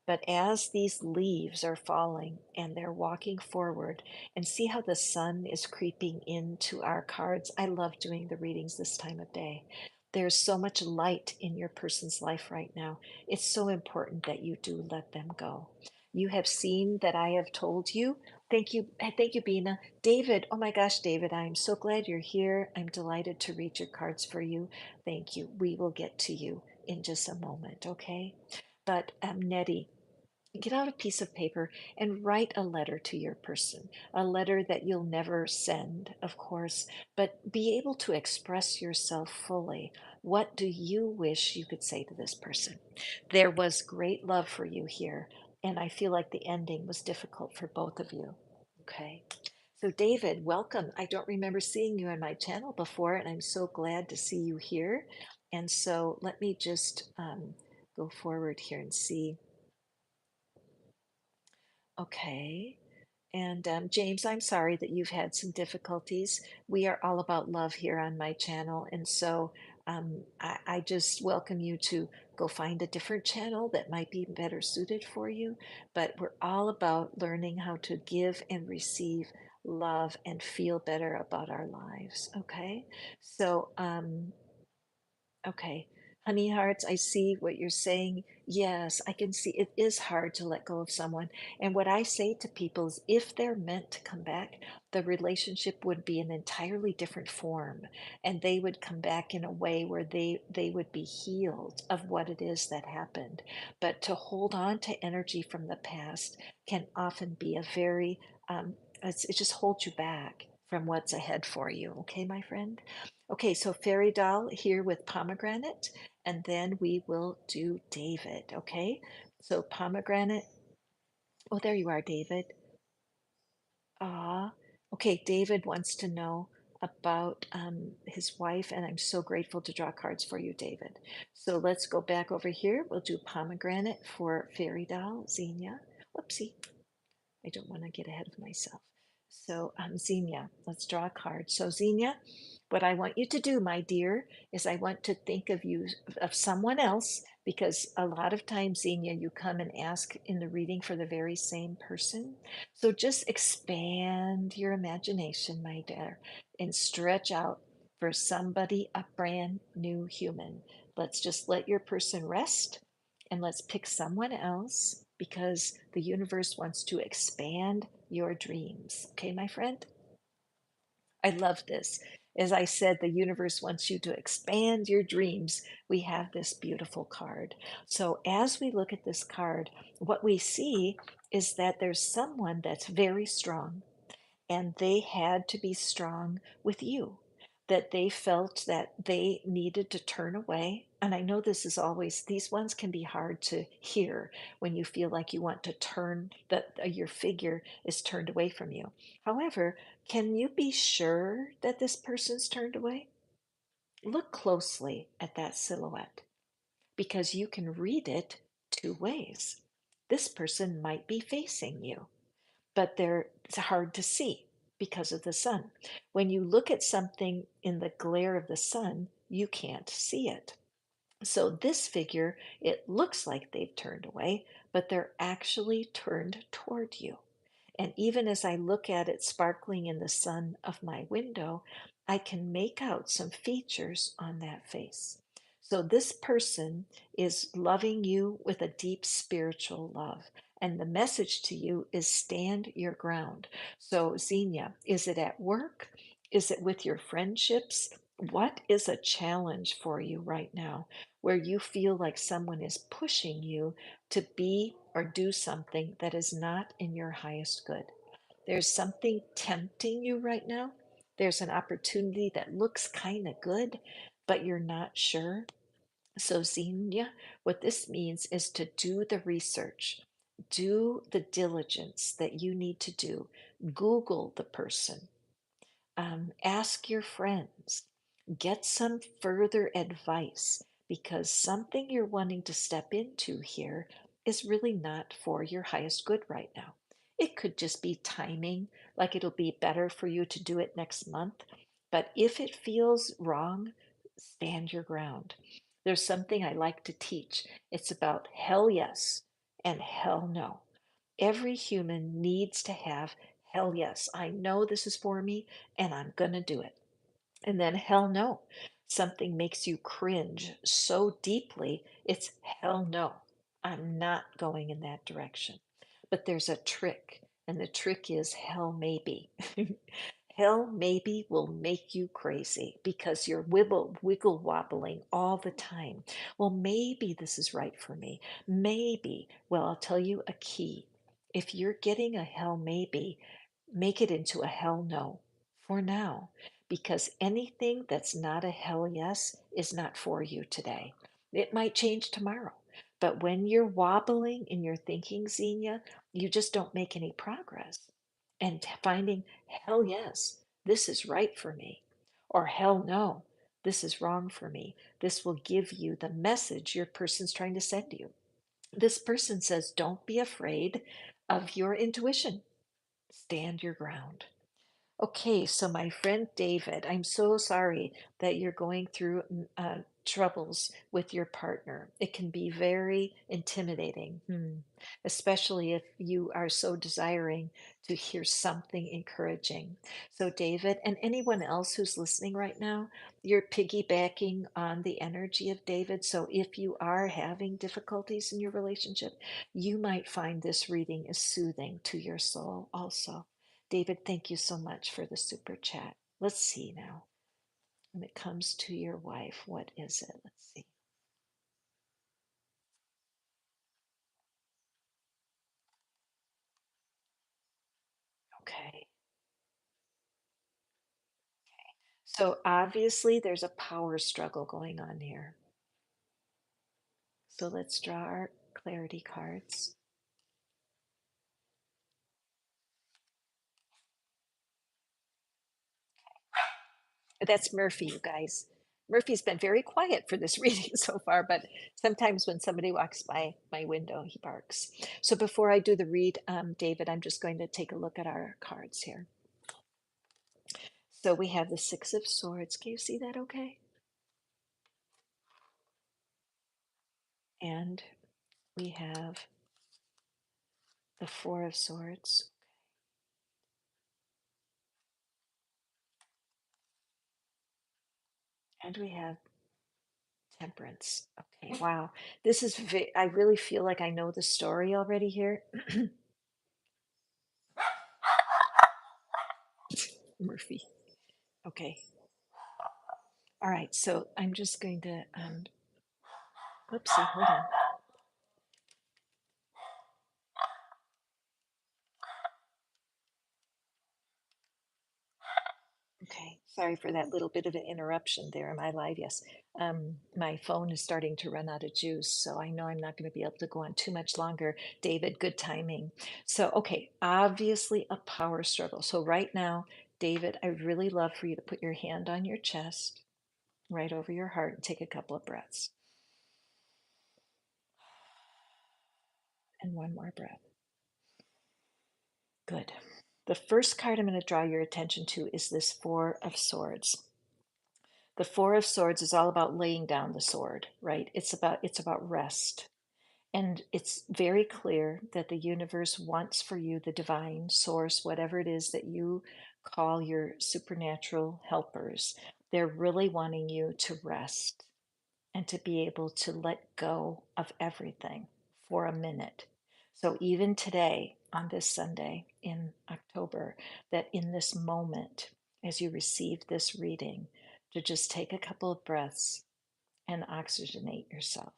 But as these leaves are falling and they're walking forward, and see how the sun is creeping into our cards. I love doing the readings this time of day. There's so much light in your person's life right now. It's so important that you do let them go. You have seen that I have told you. Thank you. Thank you, Bina. David, oh my gosh, David, I'm so glad you're here. I'm delighted to read your cards for you. Thank you. We will get to you in just a moment, okay? But Nettie, get out a piece of paper and write a letter to your person, a letter that you'll never send, of course, but be able to express yourself fully. What do you wish you could say to this person? There was great love for you here, and I feel like the ending was difficult for both of you. Okay. So, David, welcome. I don't remember seeing you on my channel before, and I'm so glad to see you here. And so, let me just go forward here and see. Okay. And James, I'm sorry that you've had some difficulties. We are all about love here on my channel. And so I just welcome you to go find a different channel that might be better suited for you. But we're all about learning how to give and receive love and feel better about our lives. Okay. So, okay. Honey hearts, I see what you're saying. Yes, I can see it is hard to let go of someone. And what I say to people is if they're meant to come back, the relationship would be an entirely different form. And they would come back in a way where they would be healed of what it is that happened. But to hold on to energy from the past can often be a very, it just holds you back from what's ahead for you. Okay, my friend? Okay, so fairy doll here with pomegranate, and then we will do David. Okay, so pomegranate. Oh, there you are, David. Ah, okay. David wants to know about his wife, and I'm so grateful to draw cards for you, David. So let's go back over here. We'll do pomegranate for fairy doll, Xenia. Whoopsie. I don't want to get ahead of myself. So, Xenia, let's draw a card. So, Xenia, what I want you to do, my dear, is I want to think of you, of someone else, because a lot of times, Xenia, you come and ask in the reading for the very same person. So just expand your imagination, my dear, and stretch out for somebody, a brand new human. Let's just let your person rest and let's pick someone else. because the universe wants to expand your dreams. Okay, my friend? I love this. As I said, the universe wants you to expand your dreams. We have this beautiful card. So, as we look at this card, what we see is that there's someone that's very strong, and they had to be strong with you, that they felt that they needed to turn away. And I know this is always, these ones can be hard to hear when you feel like you want to turn, that your figure is turned away from you. However, can you be sure that this person's turned away? Look closely at that silhouette because you can read it two ways. This person might be facing you, but it's hard to see because of the sun. When you look at something in the glare of the sun, you can't see it. So this figure, it looks like they've turned away, but they're actually turned toward you. And even as I look at it sparkling in the sun of my window, I can make out some features on that face. So this person is loving you with a deep spiritual love. And the message to you is stand your ground. So, Xenia, is it at work? Is it with your friendships? What is a challenge for you right now where you feel like someone is pushing you to be or do something that is not in your highest good? There's something tempting you right now. There's an opportunity that looks kind of good, but you're not sure. So, Xenia, what this means is to do the research, do the diligence that you need to do. Google the person, ask your friends, get some further advice because something you're wanting to step into here is really not for your highest good right now. It could just be timing, like it'll be better for you to do it next month. But if it feels wrong, stand your ground. There's something I like to teach. It's about hell yes and hell no. Every human needs to have hell yes. I know this is for me and I'm going to do it. And then hell no. Something makes you cringe so deeply, it's hell no. I'm not going in that direction. But there's a trick, and the trick is hell maybe. Hell maybe will make you crazy because you're wiggle wobbling all the time. Well, maybe this is right for me. Maybe. Well, I'll tell you a key. If you're getting a hell maybe, make it into a hell no for now, because anything that's not a hell yes is not for you today. It might change tomorrow. But when you're wobbling in your thinking, Xenia, you just don't make any progress. And finding hell yes, this is right for me, or hell no, this is wrong for me. This will give you the message your person's trying to send you. This person says, don't be afraid of your intuition, stand your ground. Okay, so my friend David, I'm so sorry that you're going through troubles with your partner. It can be very intimidating, especially if you are so desiring to hear something encouraging. So, David, and anyone else who's listening right now, you're piggybacking on the energy of David. So, if you are having difficulties in your relationship, you might find this reading is soothing to your soul also. David, thank you so much for the super chat. Let's see now. When it comes to your wife, what is it? Let's see. Okay. So obviously there's a power struggle going on here. So let's draw our clarity cards. That's Murphy, you guys. Murphy's been very quiet for this reading so far, but sometimes when somebody walks by my window, he barks. So before I do the read, David, I'm just going to take a look at our cards here. So we have the Six of Swords. Can you see that okay? And we have the Four of Swords, and we have Temperance. Okay, wow. This is, I really feel like I know the story already here. Murphy. Okay. All right. So I'm just going to, whoopsie, hold on. Okay. Sorry for that little bit of an interruption there. Am I live? Yes. My phone is starting to run out of juice, so I know I'm not going to be able to go on too much longer. David, good timing. So, okay, obviously a power struggle. So, right now, David, I'd really love for you to put your hand on your chest, right over your heart, and take a couple of breaths. And one more breath. Good. The first card I'm going to draw your attention to is this Four of Swords. The Four of Swords is all about laying down the sword, right? It's about rest. And it's very clear that the universe wants for you, the divine source, whatever it is that you call your supernatural helpers, they're really wanting you to rest and to be able to let go of everything for a minute. So, even today, on this Sunday in October, that in this moment, as you receive this reading, to just take a couple of breaths and oxygenate yourself.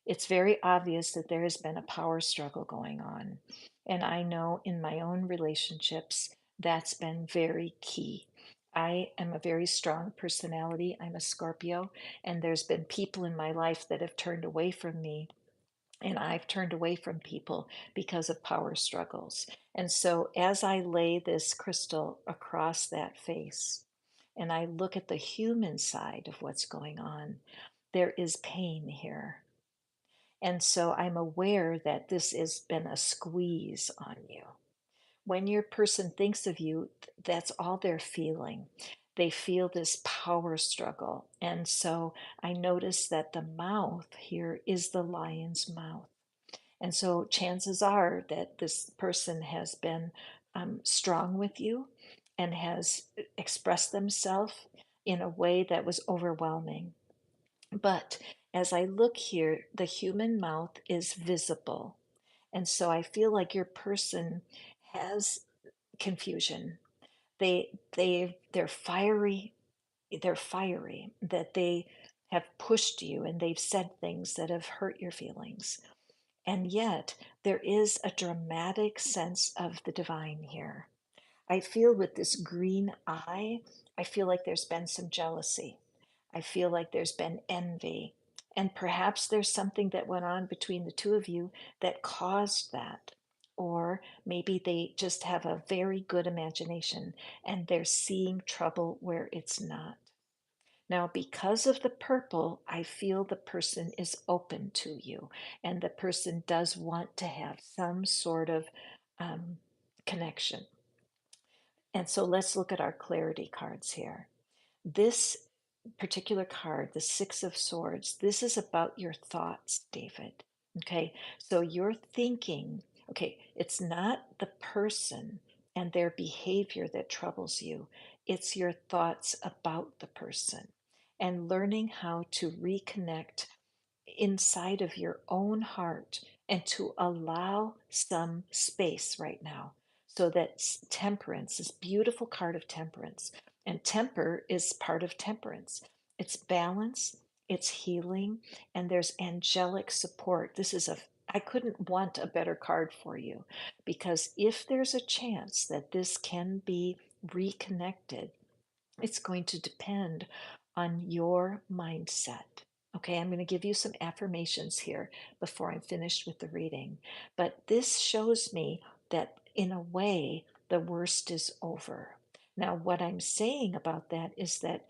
It's very obvious that there has been a power struggle going on. And I know in my own relationships, that's been very key. I am a very strong personality. I'm a Scorpio, and there's been people in my life that have turned away from me, and I've turned away from people because of power struggles. And so, as I lay this crystal across that face and I look at the human side of what's going on, there is pain here, and so I'm aware that this has been a squeeze on you. When your person thinks of you, that's all they're feeling. They feel this power struggle. And so I notice that the mouth here is the lion's mouth. And so chances are that this person has been strong with you and has expressed themselves in a way that was overwhelming. But as I look here, the human mouth is visible. And so I feel like your person has confusion. They're fiery, they're fiery, that they have pushed you and they've said things that have hurt your feelings. And yet there is a dramatic sense of the divine here. I feel with this green eye, I feel like there's been some jealousy. I feel like there's been envy. And perhaps there's something that went on between the two of you that caused that. Or maybe they just have a very good imagination and they're seeing trouble where it's not. Now, because of the purple, I feel the person is open to you and the person does want to have some sort of um, connection. And so let's look at our clarity cards here. This particular card, the Six of Swords, this is about your thoughts, David. Okay, so you're thinking, okay, it's not the person and their behavior that troubles you, it's your thoughts about the person and learning how to reconnect inside of your own heart and to allow some space right now so that temperance, this beautiful card of temperance, and temper is part of temperance. It's balance, it's healing, and there's angelic support. This is a, I couldn't want a better card for you, because if there's a chance that this can be reconnected, it's going to depend on your mindset. Okay, I'm going to give you some affirmations here before I'm finished with the reading. But this shows me that in a way, the worst is over. Now, what I'm saying about that is that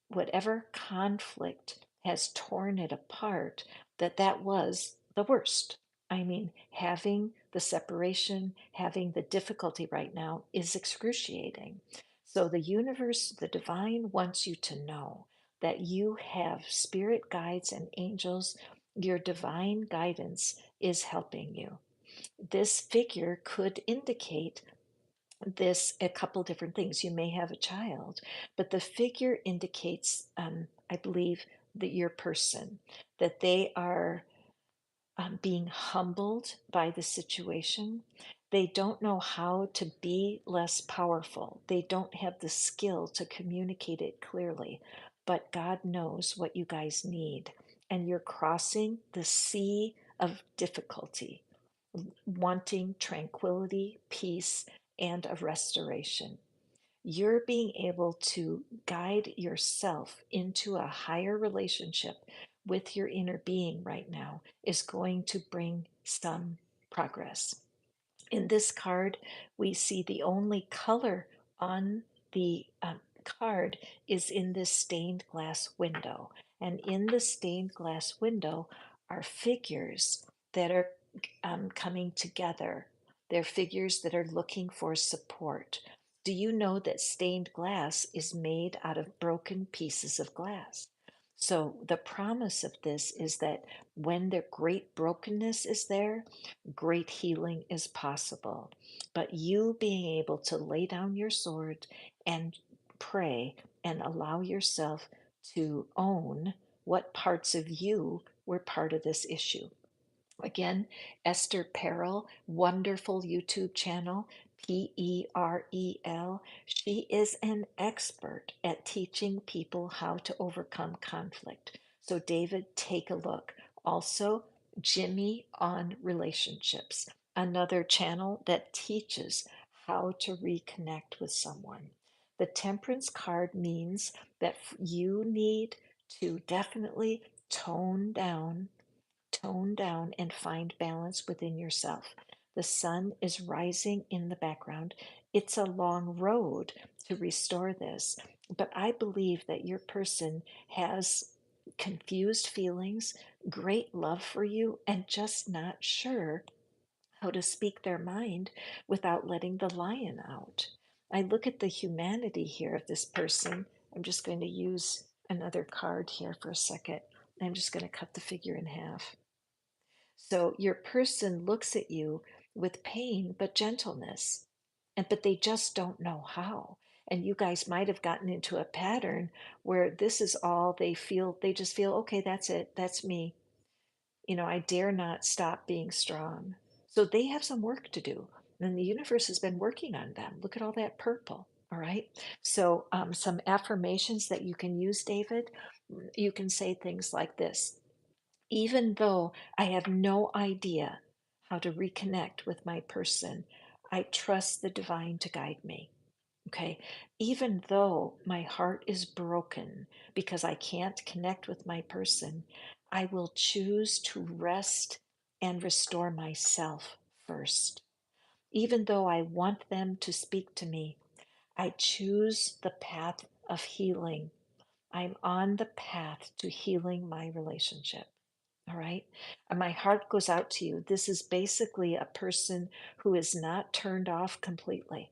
whatever conflict has torn it apart, that was the worst. I mean, having the separation, having the difficulty right now is excruciating. So the universe, the divine wants you to know that you have spirit guides and angels. Your divine guidance is helping you. This figure could indicate this a couple different things. You may have a child, but the figure indicates, I believe, your person, that they are being humbled by the situation. They don't know how to be less powerful. They don't have the skill to communicate it clearly. But God knows what you guys need. And you're crossing the sea of difficulty, wanting tranquility, peace, and a restoration. You're being able to guide yourself into a higher relationship with your inner being right now is going to bring some progress. In this card, we see the only color on the card is in this stained glass window. And in the stained glass window are figures that are coming together. They're figures that are looking for support. Do you know that stained glass is made out of broken pieces of glass? So, the promise of this is that when the great brokenness is there, great healing is possible. But you being able to lay down your sword and pray and allow yourself to own what parts of you were part of this issue. Again, Esther Perel, wonderful YouTube channel, Perel. She is an expert at teaching people how to overcome conflict. So, David, take a look. Also, Jimmy on relationships, another channel that teaches how to reconnect with someone. The temperance card means that you need to definitely tone down and find balance within yourself. The sun is rising in the background. It's a long road to restore this, but I believe that your person has confused feelings, great love for you, and just not sure how to speak their mind without letting the lion out. I look at the humanity here of this person. I'm just going to use another card here for a second. I'm just going to cut the figure in half. So your person looks at you with pain but gentleness. But they just don't know how. And you guys might have gotten into a pattern where this is all they feel. They just feel, okay, that's it. That's me. I dare not stop being strong. So they have some work to do. And the universe has been working on them. Look at all that purple. All right. So, some affirmations that you can use, David. You can say things like this: even though I have no idea how to reconnect with my person, I trust the divine to guide me. Okay. Even though my heart is broken because I can't connect with my person, I will choose to rest and restore myself first. Even though I want them to speak to me, I choose the path of healing. I'm on the path to healing my relationship. All right. And my heart goes out to you. This is basically a person who is not turned off completely.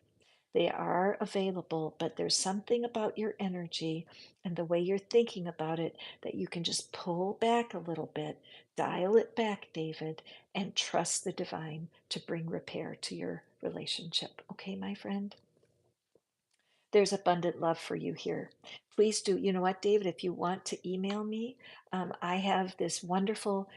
They are available, but there's something about your energy and the way you're thinking about it that you can just pull back a little bit, dial it back, David, and trust the divine to bring repair to your relationship. Okay, my friend? There's abundant love for you here. Please do. You know what, David? If you want to email me, I have this wonderful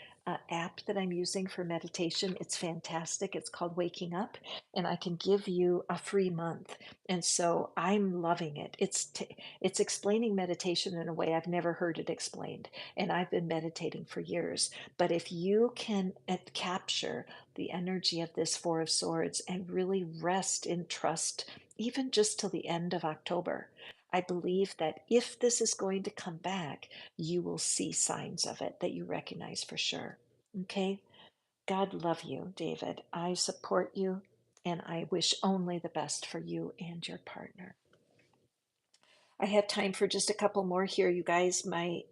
app that I'm using for meditation. It's fantastic. It's called Waking Up, and I can give you a free month. And so I'm loving it. It's explaining meditation in a way I've never heard it explained, and I've been meditating for years. But if you can capture the energy of this Four of Swords and really rest in trust even just till the end of October. I believe that if this is going to come back, you will see signs of it that you recognize for sure. Okay? God love you, David. I support you and I wish only the best for you and your partner. I have time for just a couple more here, you guys. My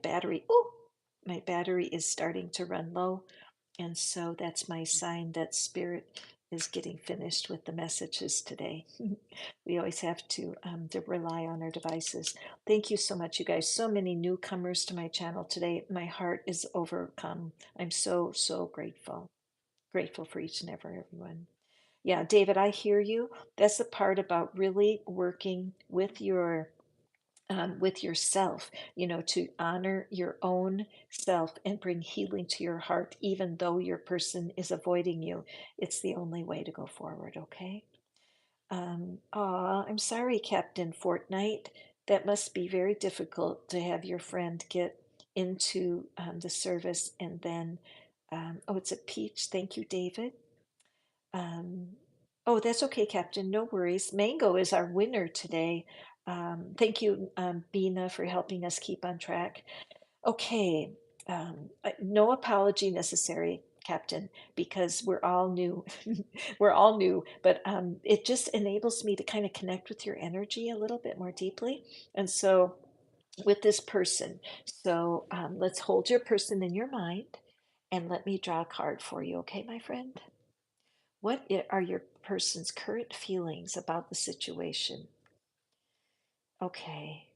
battery is starting to run low. And so that's my sign that spirit is getting finished with the messages today. We always have to rely on our devices. Thank you so much, you guys. So many newcomers to my channel today. My heart is overcome. I'm so, so grateful. Grateful for each and everyone. Yeah, David, I hear you. That's the part about really working with your with yourself, to honor your own self and bring healing to your heart, even though your person is avoiding you. It's the only way to go forward, okay? I'm sorry, Captain Fortnight. That must be very difficult to have your friend get into the service and then, oh, it's a peach. Thank you, David. Um, oh, that's okay, Captain. No worries. Mango is our winner today. Thank you, Bina, for helping us keep on track. Okay, no apology necessary, Captain, because we're all new. We're all new, but it just enables me to kind of connect with your energy a little bit more deeply. And so, with this person, so let's hold your person in your mind and let me draw a card for you, okay, my friend? Are your person's current feelings about the situation? Okay.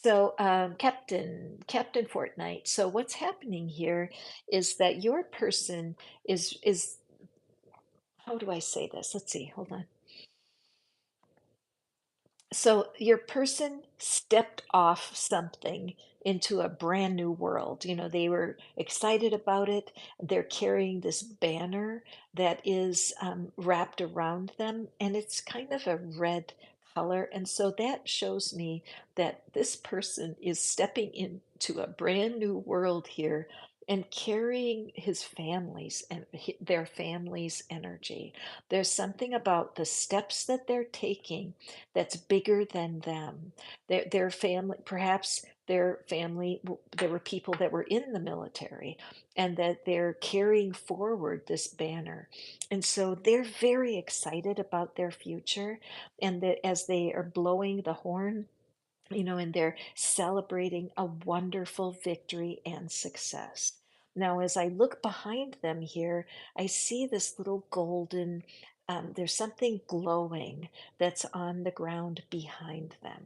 So, Captain Fortnite. So, what's happening here is that your person is how do I say this? Let's see. Hold on. So your person stepped off something into a brand new world. They were excited about it. They're carrying this banner that is wrapped around them, and it's kind of a red color. And so that shows me that this person is stepping into a brand new world here and carrying his family's and their family's energy. There's something about the steps that they're taking that's bigger than them. Their family, perhaps their family, there were people that were in the military and that they're carrying forward this banner. And so they're very excited about their future. And that as they are blowing the horn, and they're celebrating a wonderful victory and success. Now, as I look behind them here, I see this little golden, there's something glowing that's on the ground behind them.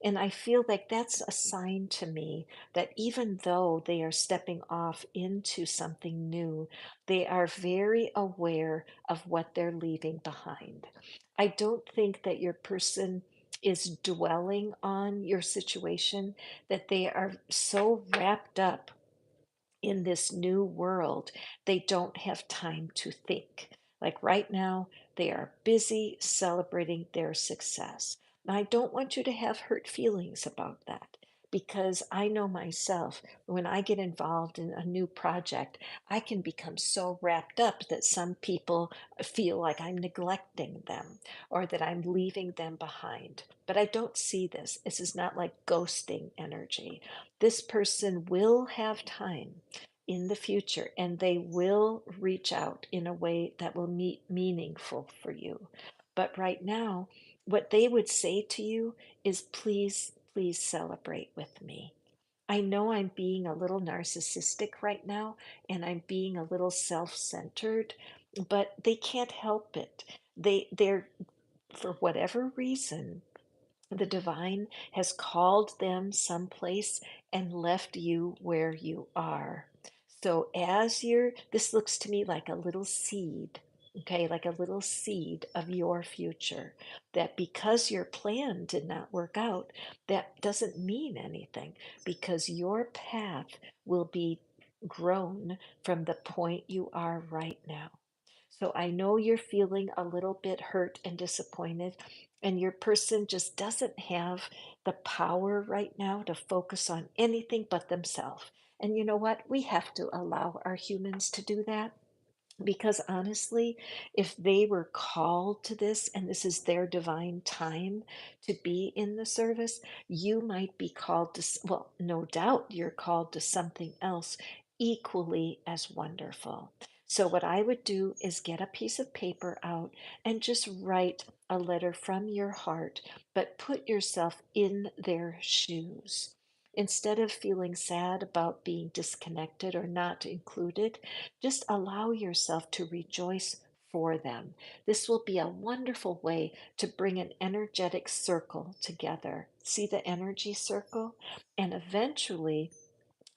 And I feel like that's a sign to me that even though they are stepping off into something new, they are very aware of what they're leaving behind. I don't think that your person is dwelling on your situation, that they are so wrapped up in this new world, they don't have time to think. Like right now, they are busy celebrating their success. Now, I don't want you to have hurt feelings about that because I know myself, when I get involved in a new project, I can become so wrapped up that some people feel like I'm neglecting them or that I'm leaving them behind. But I don't see this. This is not like ghosting energy. This person will have time in the future and they will reach out in a way that will be meaningful for you. But right now, what they would say to you is please, please celebrate with me. I know I'm being a little narcissistic right now and I'm being a little self-centered, but they can't help it. They're for whatever reason, the divine has called them someplace and left you where you are. So, this looks to me like a little seed, okay, like a little seed of your future. That because your plan did not work out, that doesn't mean anything because your path will be grown from the point you are right now. So I know you're feeling a little bit hurt and disappointed, and your person just doesn't have the power right now to focus on anything but themselves. And you know what? We have to allow our humans to do that. Because honestly, if they were called to this and this is their divine time to be in the service, you might be called to, well, no doubt you're called to something else equally as wonderful. So, what I would do is get a piece of paper out and just write a letter from your heart, but put yourself in their shoes. Instead of feeling sad about being disconnected or not included, just allow yourself to rejoice for them. This will be a wonderful way to bring an energetic circle together. See the energy circle? And eventually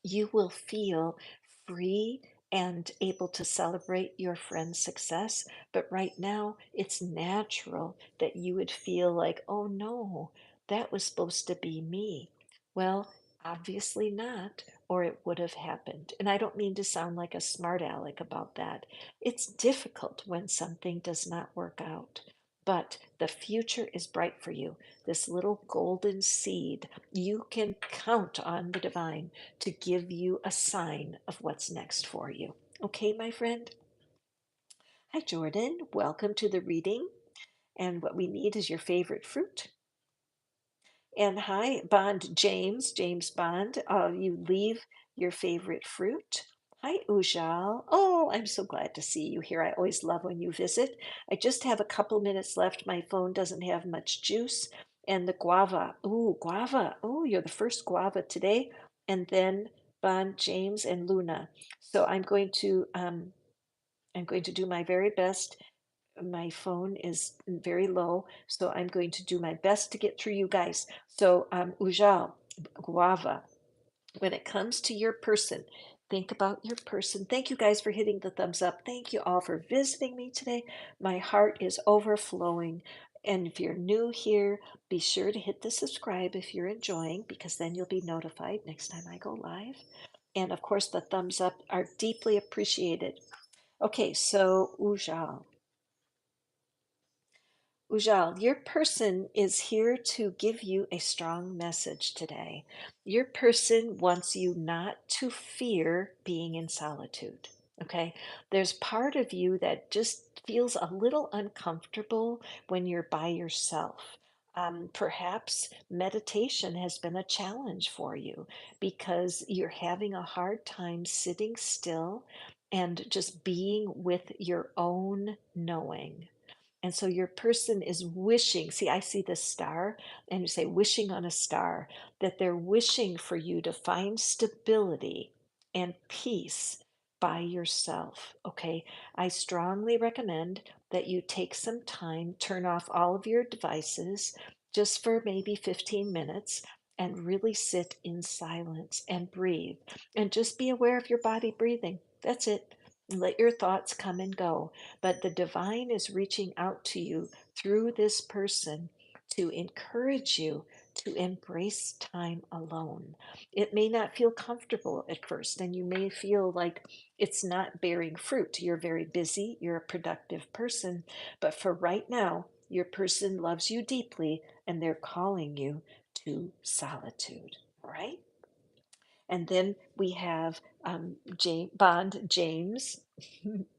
you will feel free and able to celebrate your friend's success. But right now, it's natural that you would feel like, oh no. that was supposed to be me. Well, obviously not, or it would have happened. And I don't mean to sound like a smart aleck about that. It's difficult when something does not work out. But the future is bright for you. This little golden seed, you can count on the divine to give you a sign of what's next for you. Okay, my friend? Hi, Jordan. Welcome to the reading. And what we need is your favorite fruit. And hi, Bond James, James Bond. You leave your favorite fruit. Hi, Ujal. Oh, I'm so glad to see you here. I always love when you visit. I just have a couple minutes left. My phone doesn't have much juice. And the guava. Ooh, guava. Oh, you're the first guava today. And then Bond, James, and Luna. So I'm going to do my very best. My phone is very low, so I'm going to do my best to get through you guys. So, Ujal, Guava, when it comes to your person, think about your person. Thank you guys for hitting the thumbs up. Thank you all for visiting me today. My heart is overflowing. And if you're new here, be sure to hit the subscribe if you're enjoying, because then you'll be notified next time I go live. And of course, the thumbs up are deeply appreciated. Okay, so Ujal. Ujal, your person is here to give you a strong message today. Your person wants you not to fear being in solitude. Okay. There's part of you that just feels a little uncomfortable when you're by yourself. Perhaps meditation has been a challenge for you because you're having a hard time sitting still and just being with your own knowing. And so your person is wishing, see, I see the star, and you say wishing on a star, that they're wishing for you to find stability and peace by yourself. Okay. I strongly recommend that you take some time, turn off all of your devices just for maybe 15 minutes and really sit in silence and breathe and just be aware of your body breathing. That's it. Let your thoughts come and go, but the divine is reaching out to you through this person to encourage you to embrace time alone. It may not feel comfortable at first, and you may feel like it's not bearing fruit. You're very busy, you're a productive person, but for right now, your person loves you deeply and they're calling you to solitude, right? And then we have Bond James.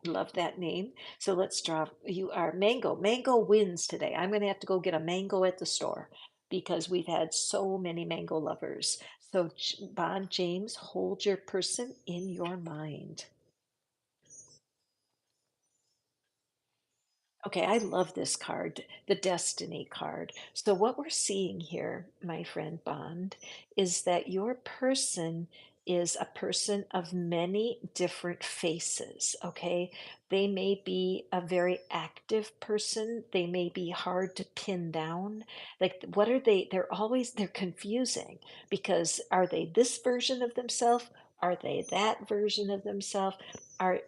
Love that name. So let's draw. You are Mango. Mango wins today. I'm going to have to go get a mango at the store because we've had so many mango lovers. So, Bond James, hold your person in your mind. Okay, I love this card, the Destiny card. So, what we're seeing here, my friend Bond, is that your person is a person of many different faces. Okay, they may be a very active person, they may be hard to pin down. Like, what are they? They're confusing because are they this version of themselves? Are they that version of themselves?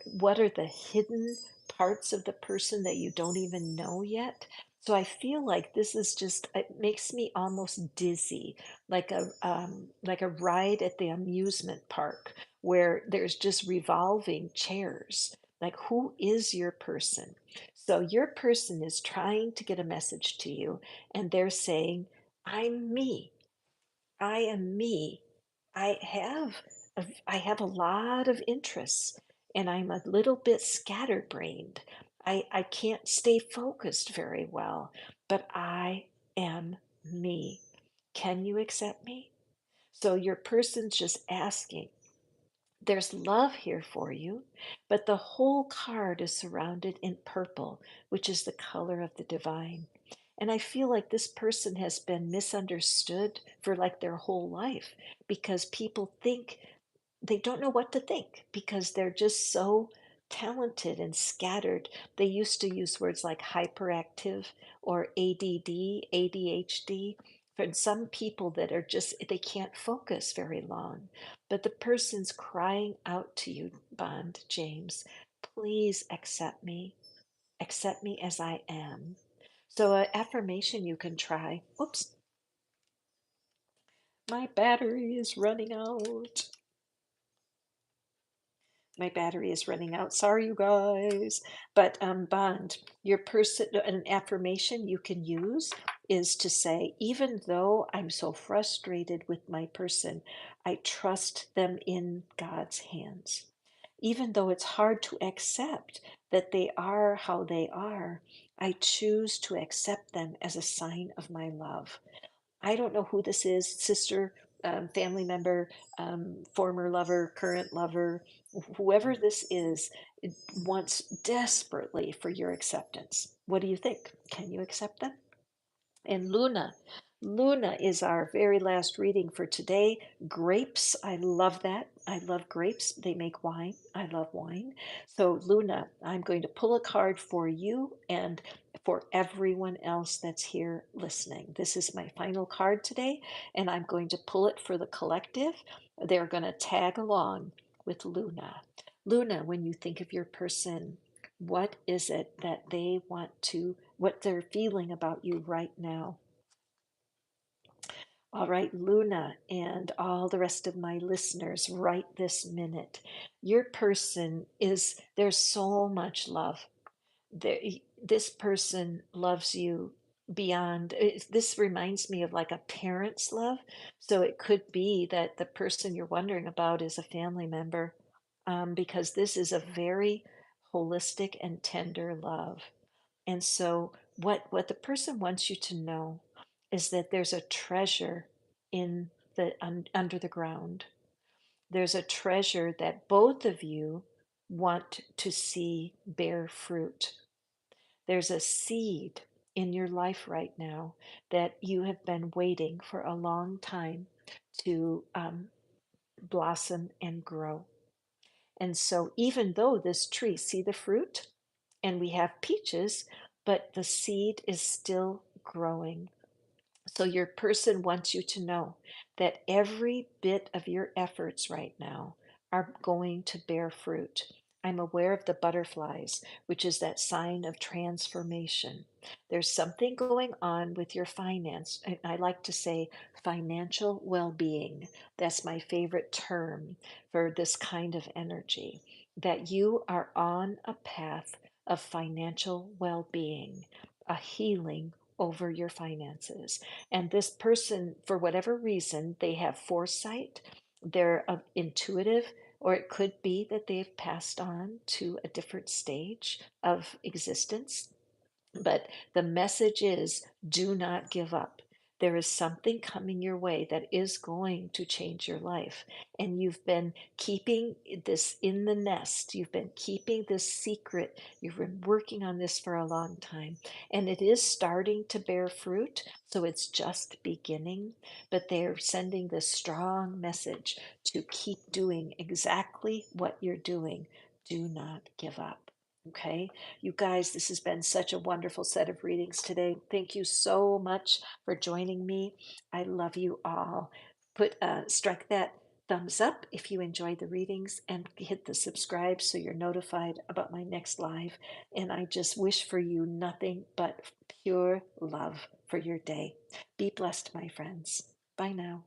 What are the hidden parts of the person that you don't even know yet. So I feel like this is just it makes me almost dizzy, like a ride at the amusement park where there's just revolving chairs. Like who is your person? So your person is trying to get a message to you, and they're saying, "I'm me. I am me. I have a lot of interests and I'm a little bit scatterbrained. I can't stay focused very well, but I am me. Can you accept me?" So your person's just asking. There's love here for you, but the whole card is surrounded in purple, which is the color of the divine. And I feel like this person has been misunderstood for like their whole life because people think they don't know what to think because they're just so talented and scattered. They used to use words like hyperactive or ADD, ADHD for some people that are just, they can't focus very long. But the person's crying out to you, Bond James, please accept me as I am. So, an affirmation you can try. Oops. My battery is running out. My battery is running out. Sorry, you guys. But Bond, your person, an affirmation you can use is to say, even though I'm so frustrated with my person, I trust them in God's hands. Even though it's hard to accept that they are how they are, I choose to accept them as a sign of my love. I don't know who this is, sister, family member, former lover, current lover, whoever this is, it wants desperately for your acceptance. What do you think? Can you accept them? And Luna. Luna is our very last reading for today. Grapes. I love that. I love grapes. They make wine. I love wine. So, Luna, I'm going to pull a card for you and for everyone else that's here listening. This is my final card today, and I'm going to pull it for the collective. They're going to tag along with Luna. Luna, when you think of your person, what is it that they want to, what they're feeling about you right now? All right, Luna, and all the rest of my listeners, right this minute, your person is, there's so much love. There, this person loves you beyond. This reminds me of like a parent's love. So it could be that the person you're wondering about is a family member, because this is a very holistic and tender love. And so, what the person wants you to know is that there's a treasure in under the ground. There's a treasure that both of you want to see bear fruit. There's a seed in your life right now that you have been waiting for a long time to blossom and grow. And so, even though this tree, see the fruit, and we have peaches, but the seed is still growing. So, your person wants you to know that every bit of your efforts right now are going to bear fruit. I'm aware of the butterflies, which is that sign of transformation. There's something going on with your finance. I like to say financial well being. That's my favorite term for this kind of energy. That you are on a path of financial well being, a healing over your finances. And this person, for whatever reason, they have foresight, they're intuitive, or it could be that they've passed on to a different stage of existence. But the message is, do not give up. There is something coming your way that is going to change your life. And you've been keeping this in the nest. You've been keeping this secret. You've been working on this for a long time. And it is starting to bear fruit. So it's just beginning. But they're sending this strong message to keep doing exactly what you're doing. Do not give up. Okay. You guys, this has been such a wonderful set of readings today. Thank you so much for joining me. I love you all. Strike that thumbs up if you enjoyed the readings and hit the subscribe so you're notified about my next live. And I just wish for you nothing but pure love for your day. Be blessed, my friends. Bye now.